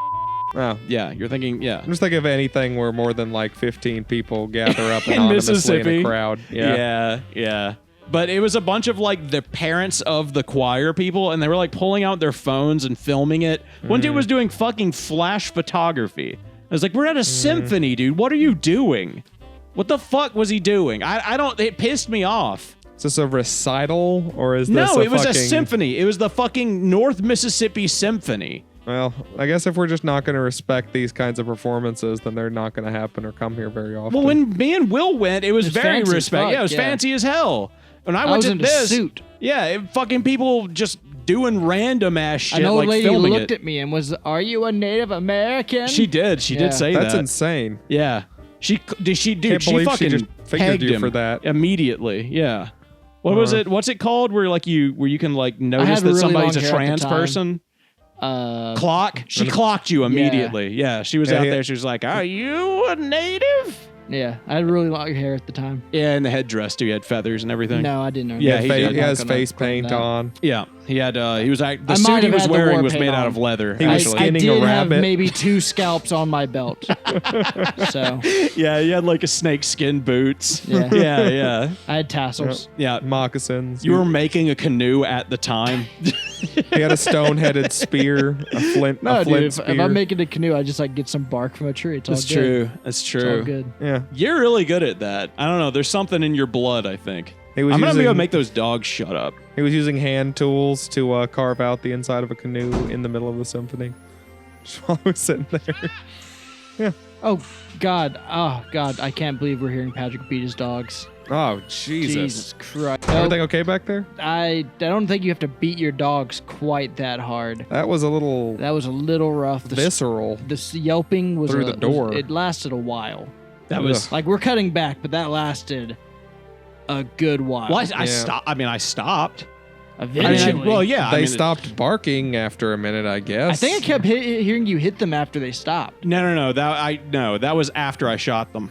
Oh. Yeah, you're thinking. Yeah. I'm just thinking of anything where more than like 15 people gather up In anonymously in Mississippi. a crowd. Yeah. But it was a bunch of like the parents of the choir people, and they were like pulling out their phones and filming it. One dude was doing fucking flash photography. I was like, we're at a symphony, dude. What are you doing? What the fuck was he doing? I don't. It pissed me off. Is this a recital or is this No, a it was a fucking- symphony. It was the fucking North Mississippi Symphony. Well, I guess if we're just not going to respect these kinds of performances, then they're not going to happen or come here very often. Well, when me and Will went, it was It's very fancy as respect. fuck, Yeah, it was yeah. fancy as hell. When I I went was to in a this, suit. yeah, fucking people just doing random ass shit, An old like lady filming looked it. at me and was, "Are you a Native American?" She did. She Yeah. did say That's that. insane. Yeah. She dude. She Can't believe she fucking just figured pegged you him for that. immediately. Yeah. What was it? What's it called? Where you can like notice had that really somebody's long a hair at the trans time. person. Clock. She clocked you immediately. Yeah. She was Yeah, out yeah. there. She was like, "Are you a native?" Yeah, I had really long hair at the time. Yeah, and the headdress too. He had feathers and everything. No, I didn't know. Yeah, that. he did. He has Not gonna face claim paint that. on. Yeah, he had. He was. The I suit might he have was had the wearing war was paint made out on. of leather. He was actually. I skinning a did have rabbit. maybe 2 scalps on my belt. So Yeah, he had like a snake skin boots. Yeah. yeah. I had tassels. Yeah. Moccasins. You were making a canoe at the time. He had a stone-headed spear, a flint if spear. I'm making a canoe, I just like get some bark from a tree. It's all That's good. true. That's true. It's all good. Yeah. You're really good at that. I don't know. There's something in your blood, I think. I'm going to go make those dogs shut up. He was using hand tools to carve out the inside of a canoe in the middle of the symphony. Just while I was sitting there. Yeah. Oh, God. I can't believe we're hearing Patrick beat his dogs. Oh, Jesus Christ. Everything okay back there? I don't think you have to beat your dogs quite that hard. That was a little rough. Visceral. The yelping was through the door. It lasted a while. That was like we're cutting back, but that lasted a good while. Well, I stopped. I mean, I stopped. Eventually. They stopped barking after a minute, I guess. I think I kept hearing you hit them after they stopped. No. That was after I shot them.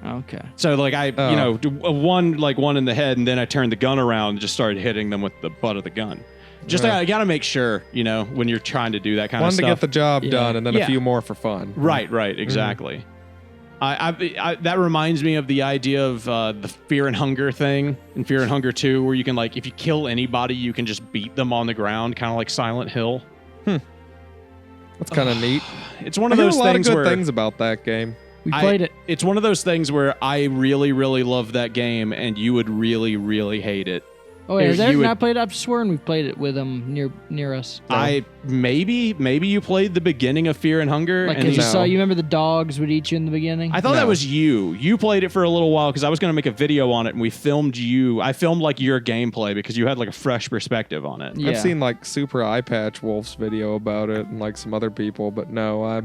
Okay. So like one in the head, and then I turned the gun around and just started hitting them with the butt of the gun. Just I got to make sure, when you're trying to do that kind of stuff. Wanted to get the job done, and then a few more for fun. Right, exactly. I that reminds me of the idea of the Fear and Hunger thing in Fear and Hunger 2, where you can if you kill anybody, you can just beat them on the ground, kind of like Silent Hill. That's kind of neat. It's one of those things where a lot of good where things about that game. We played it. It's one of those things where I really, really love that game, and you would really, really hate it. Oh, yeah, there's not played it. I've sworn we've played it with them near us. So. Maybe you played the beginning of Fear and Hunger. Like, you remember the dogs would eat you in the beginning? I thought that was you. You played it for a little while because I was going to make a video on it, and we filmed you. I filmed your gameplay because you had a fresh perspective on it. Yeah. I've seen Super Eye Patch Wolf's video about it and some other people, but no, I've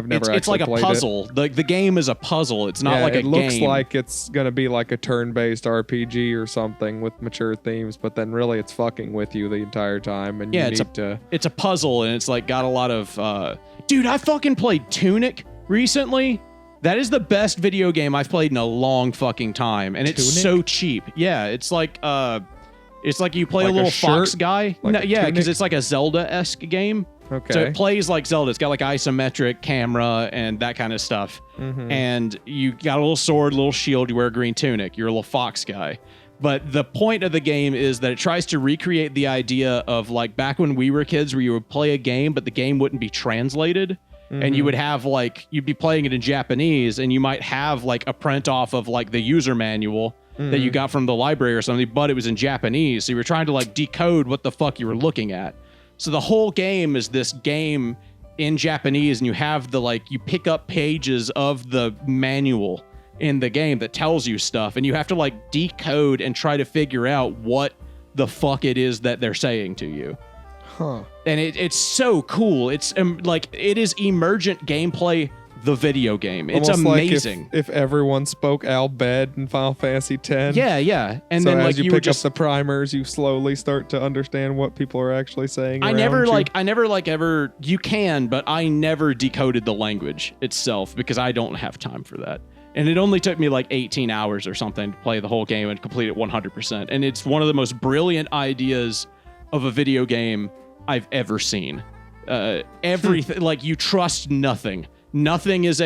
never actually played it. It's like a puzzle. The game is a puzzle. It's not like a game. It looks like it's going to be like a turn-based RPG or something with mature themes, but then really it's fucking with you the entire time. And it's a puzzle, and it's got a lot of... Dude, I fucking played Tunic recently. That is the best video game I've played in a long fucking time, and it's so cheap. Yeah, it's like you play a little fox guy. Because it's like a Zelda-esque game. Okay. So it plays like Zelda. It's got isometric camera and that kind of stuff. Mm-hmm. And you got a little sword, a little shield. You wear a green tunic. You're a little fox guy. But the point of the game is that it tries to recreate the idea of back when we were kids, where you would play a game, but the game wouldn't be translated. Mm-hmm. And you would have you'd be playing it in Japanese, and you might have a print off of the user manual that you got from the library or something, but it was in Japanese. So you were trying to decode what the fuck you were looking at. So the whole game is this game in Japanese, and you have you pick up pages of the manual in the game that tells you stuff, and you have to decode and try to figure out what the fuck it is that they're saying to you. Huh. And it's so cool. It's it is emergent gameplay, the video game. It's almost amazing. If everyone spoke Al Bhed in Final Fantasy X. Yeah. And so then as you pick up the primers, you slowly start to understand what people are actually saying. I never ever, you can, but I never decoded the language itself because I don't have time for that. And it only took me 18 hours or something to play the whole game and complete it 100%. And it's one of the most brilliant ideas of a video game I've ever seen. Everything, you trust nothing. Nothing is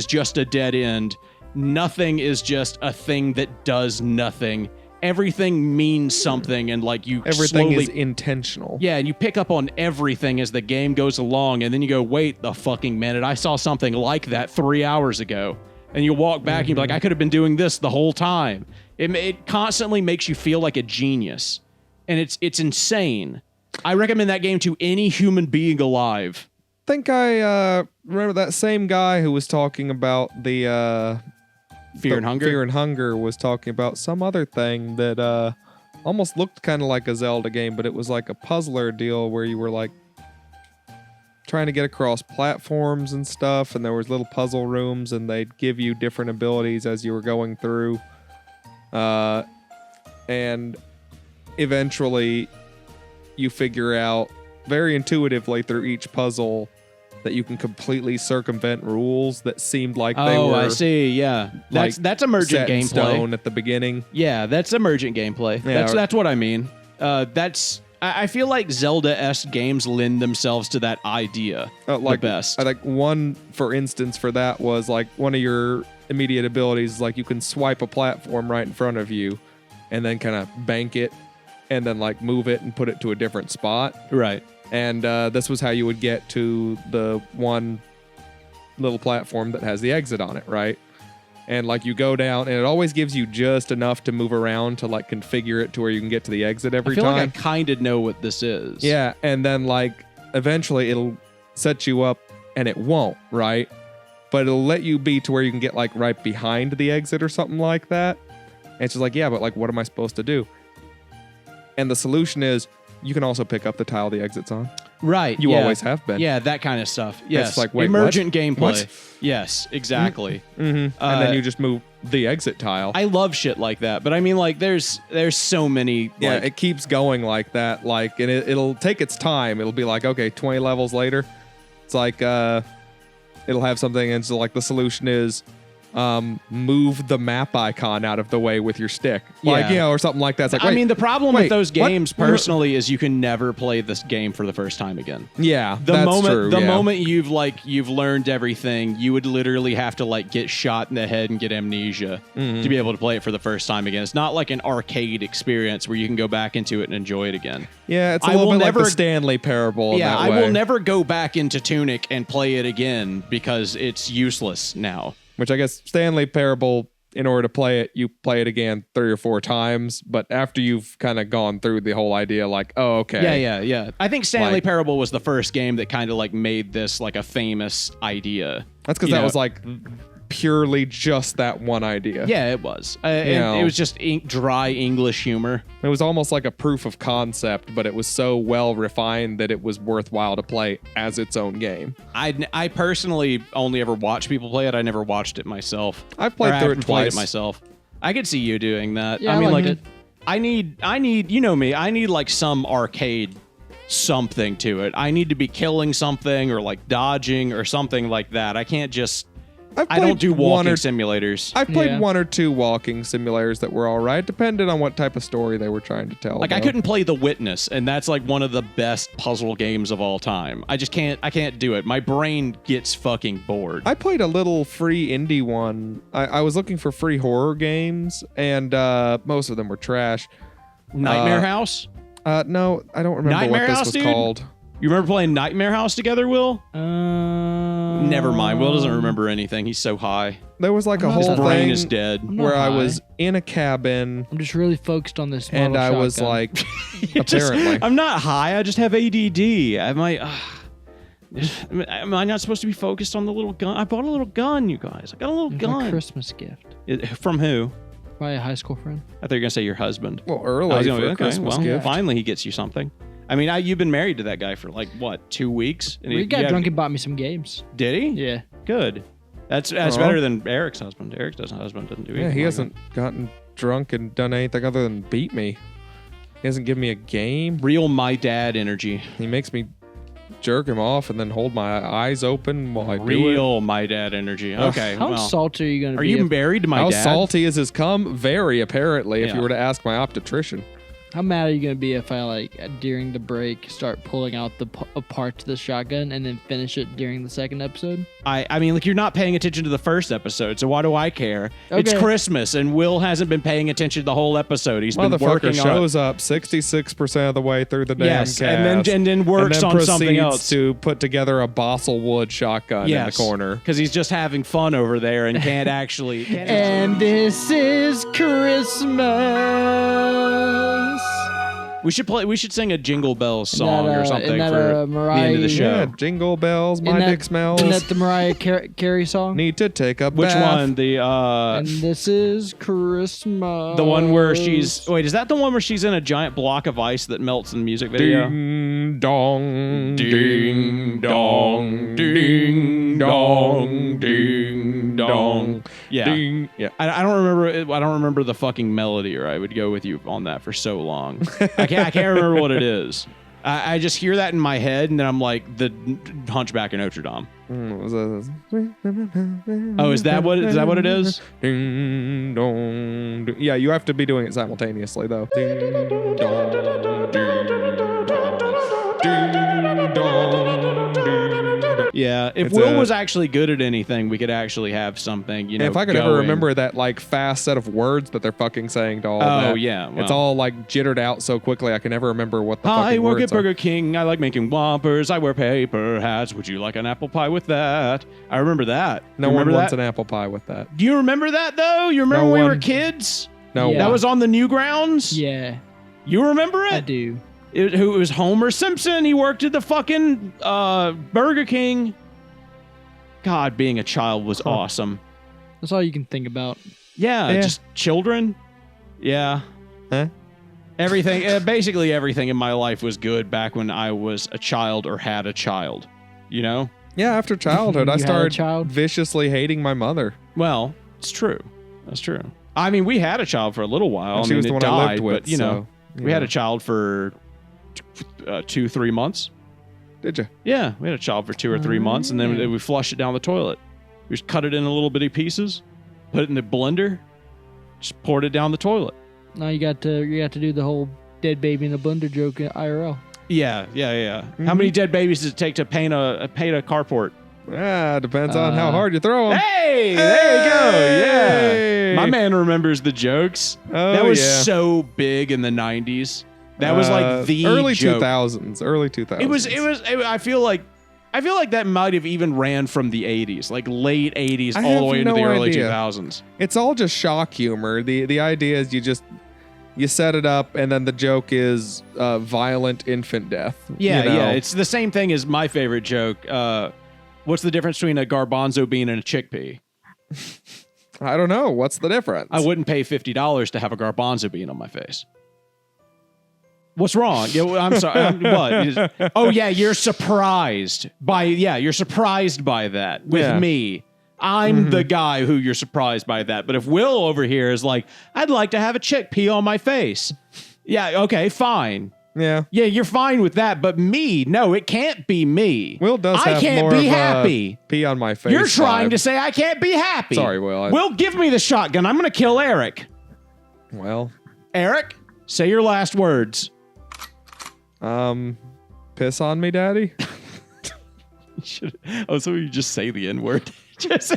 just a dead end. Nothing is just a thing that does nothing. Everything means something, and everything is intentional. Yeah, and you pick up on everything as the game goes along, and then you go, wait the fucking minute, I saw something like that 3 hours ago. And you walk back and you're like, I could have been doing this the whole time. It constantly makes you feel like a genius. And it's insane. I recommend that game to any human being alive. I think I remember that same guy who was talking about the Fear and Hunger? Fear and Hunger was talking about some other thing that almost looked kind of like a Zelda game, but it was like a puzzler deal where you were trying to get across platforms and stuff, and there was little puzzle rooms, and they'd give you different abilities as you were going through. And eventually you figure out very intuitively through each puzzle that you can completely circumvent rules that seemed like they were. Oh, I see. Yeah, that's emergent set in gameplay. Stone at the beginning. Yeah, that's emergent gameplay. Yeah, that's what I mean. I feel like Zelda-esque games lend themselves to that idea the best. I think one, for instance, for that was one of your immediate abilities is you can swipe a platform right in front of you and then kind of bank it and then like move it and put it to a different spot. Right. And this was how you would get to the one little platform that has the exit on it, right? And like you go down, and it always gives you just enough to move around to like configure it to where you can get to the exit every time. I feel like I kind of know what this is. Yeah, and then like eventually it'll set you up, and it won't, right? But it'll let you be to where you can get like right behind the exit or something like that. And it's just like, yeah, but like, what am I supposed to do? And the solution is you can also pick up the tile the exit's on. Right. You always have been. Yeah, that kind of stuff. Yes. It's like, wait, emergent gameplay. What? Yes, exactly. And then you just move the exit tile. I love shit like that, but I mean, like, there's so many. Yeah, like, it keeps going like that. Like, and it'll take its time. It'll be like, okay, 20 levels later, it's like it'll have something, and so like the solution is move the map icon out of the way with your stick, like, you know, or something like that. It's like, I mean, the problem with those games what? personally is you can never play this game for the first time again. Yeah, The that's true. moment you've learned everything, you would literally have to like get shot in the head and get amnesia to be able to play it for the first time again. It's not like an arcade experience where you can go back into it and enjoy it again. Yeah, it's a little bit like the Stanley Parable. Yeah, in that way. will never go back into Tunic and play it again because it's useless now. Which I guess Stanley Parable, in order to play it, you play it again 3 or 4 times. But after you've kind of gone through the whole idea, like, oh, okay. Yeah. I think Stanley Parable was the first game that kind of like made this like a famous idea. That's because that was like purely just that one idea. Yeah, it was. It was just dry English humor. It was almost like a proof of concept, but it was so well refined that it was worthwhile to play as its own game. I personally only ever watched people play it. I never watched it myself. I've played through it played twice. it myself. I could see you doing that. Yeah, I mean, like, it. I need, you know me, I need like some arcade something to it. I need to be killing something or like dodging or something like that. I can't just... I don't do walking simulators. I've played 1 or 2 walking simulators that were all right, depending on what type of story they were trying to tell. Like, I couldn't play The Witness, and that's like one of the best puzzle games of all time. I can't do it. My brain gets fucking bored. I played a little free indie one. I was looking for free horror games, and most of them were trash. Nightmare House? No, I don't remember Nightmare what this House, was dude? called. You remember playing Nightmare House together, Will? Never mind. Will doesn't remember anything. He's so high. There was like a whole His brain thing is dead. where I was in a cabin, I'm just really focused on this. and I model was shotgun. like, apparently. I'm not high. I just have ADD. Am I not supposed to be focused on the little gun? I bought a little gun, you guys. I got a little It was my gun. Christmas gift. From who? My high school friend. I thought you were going to say your husband. Well, I early was for gonna be, a Christmas well, gift. finally he gets you something. I mean, you've been married to that guy for like, what, 2 weeks? And We got drunk and bought me some games. Did he? Yeah. Good. That's better than Eric's husband. Eric's husband doesn't do anything. Yeah, he like hasn't gotten drunk and done anything other than beat me. He hasn't given me a game. that. Real my dad energy. He makes me jerk him off and then hold my eyes open while I do it. Real my dad energy. Okay. How well. salty are you going to Are be? you married to my How dad? salty is his cum? Very, apparently, if Yeah. you were to ask my optician. How mad are you going to be if I, like, during the break, start pulling out the parts of the shotgun and then finish it during the second episode? I mean, like, you're not paying attention to the first episode, so why do I care? It's Okay. Christmas, and Will hasn't been paying attention to the whole episode. He's been Motherfucker working shows up 66% of the way through the damn Yes, cast. and then works on something proceeds else. to put together a Bosselwood shotgun in the corner. because he's just having fun over there and can't actually. And this is Christmas. We should sing a Jingle Bells song or something isn't that for the Mariah, end of the show. Yeah, jingle bells, my dick smells. Isn't that the Mariah Carey song? Need to take a Which bath. one? And this is Christmas. The one where she's is that the one where she's in a giant block of ice that melts in the music video? Ding dong, Ding dong, ding dong, ding dong. Yeah. Ding. Yeah. I don't remember. I don't remember the fucking melody, or I would go with you on that for so long. I can't remember what it is. I just hear that in my head, and then I'm like the Hunchback of Notre Dame. Oh, is that what it is? Ding dong. Ding. Yeah, you have to be doing it simultaneously though. Ding dong, ding dong, ding dong, ding dong. Yeah, if Will was actually good at anything, we could actually have something, you know. If I could ever remember that like fast set of words that they're fucking saying to all that. Oh, yeah. Well. It's all like jittered out so quickly I can never remember what the fucking I work words at Burger King. I like making Whoppers. I wear paper hats. Would you like an apple pie with that? I remember that. No one wants an apple pie with that. Do you remember that, though? You remember when we were kids? No. Yeah. That was on the Newgrounds? Yeah. You remember it? I do. It was Homer Simpson. He worked at the fucking Burger King. God, being a child was awesome. That's all you can think about. Yeah, just children. Yeah. Huh? Everything, basically everything in my life was good back when I was a child or had a child. You know? Yeah, after childhood, I You had a started child? viciously hating my mother. Well, it's true. That's true. I mean, we had a child for a little while. And she was the one died, I lived with, but, you know, we had a child for 2-3 months. Did you? Yeah, we had a child for 2 or 3 months, and then we flushed it down the toilet. We just cut it into little bitty pieces, put it in the blender, just poured it down the toilet. Now you got to do the whole dead baby in a blender joke in IRL. Yeah. Mm-hmm. How many dead babies does it take to paint a carport? Depends on how hard you throw them. Hey, there you go. Yeah, my man remembers the jokes. Oh, that was so big in the 90s. That was like the early joke. 2000s. Early 2000s. It was. I feel like that might have even ran from the 80s, like late 80s, all the way into the early 2000s. It's all just shock humor. The idea is you set it up, and then the joke is violent infant death. Yeah, you know? yeah. It's the same thing as my favorite joke. What's the difference between a garbanzo bean and a chickpea? I don't know. What's the difference? I wouldn't pay $50 to have a garbanzo bean on my face. What's wrong? Yeah, well, I'm sorry. What? Oh yeah, you're surprised by that with me. I'm the guy who you're surprised by that. But if Will over here is like, I'd like to have a chickpea on my face. Yeah, okay, fine. Yeah. Yeah, you're fine with that. But me, no, it can't be me. Will does have I can't more be of happy. Pee on my face. You're trying vibe. to say I can't be happy. Sorry, Will. Will, give me the shotgun. I'm going to kill Eric. Well. Eric, say your last words. Piss on me, Daddy. Oh, so you just say the N-word. just.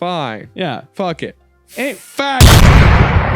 Fine. Yeah. Fuck it. Hey, Fag.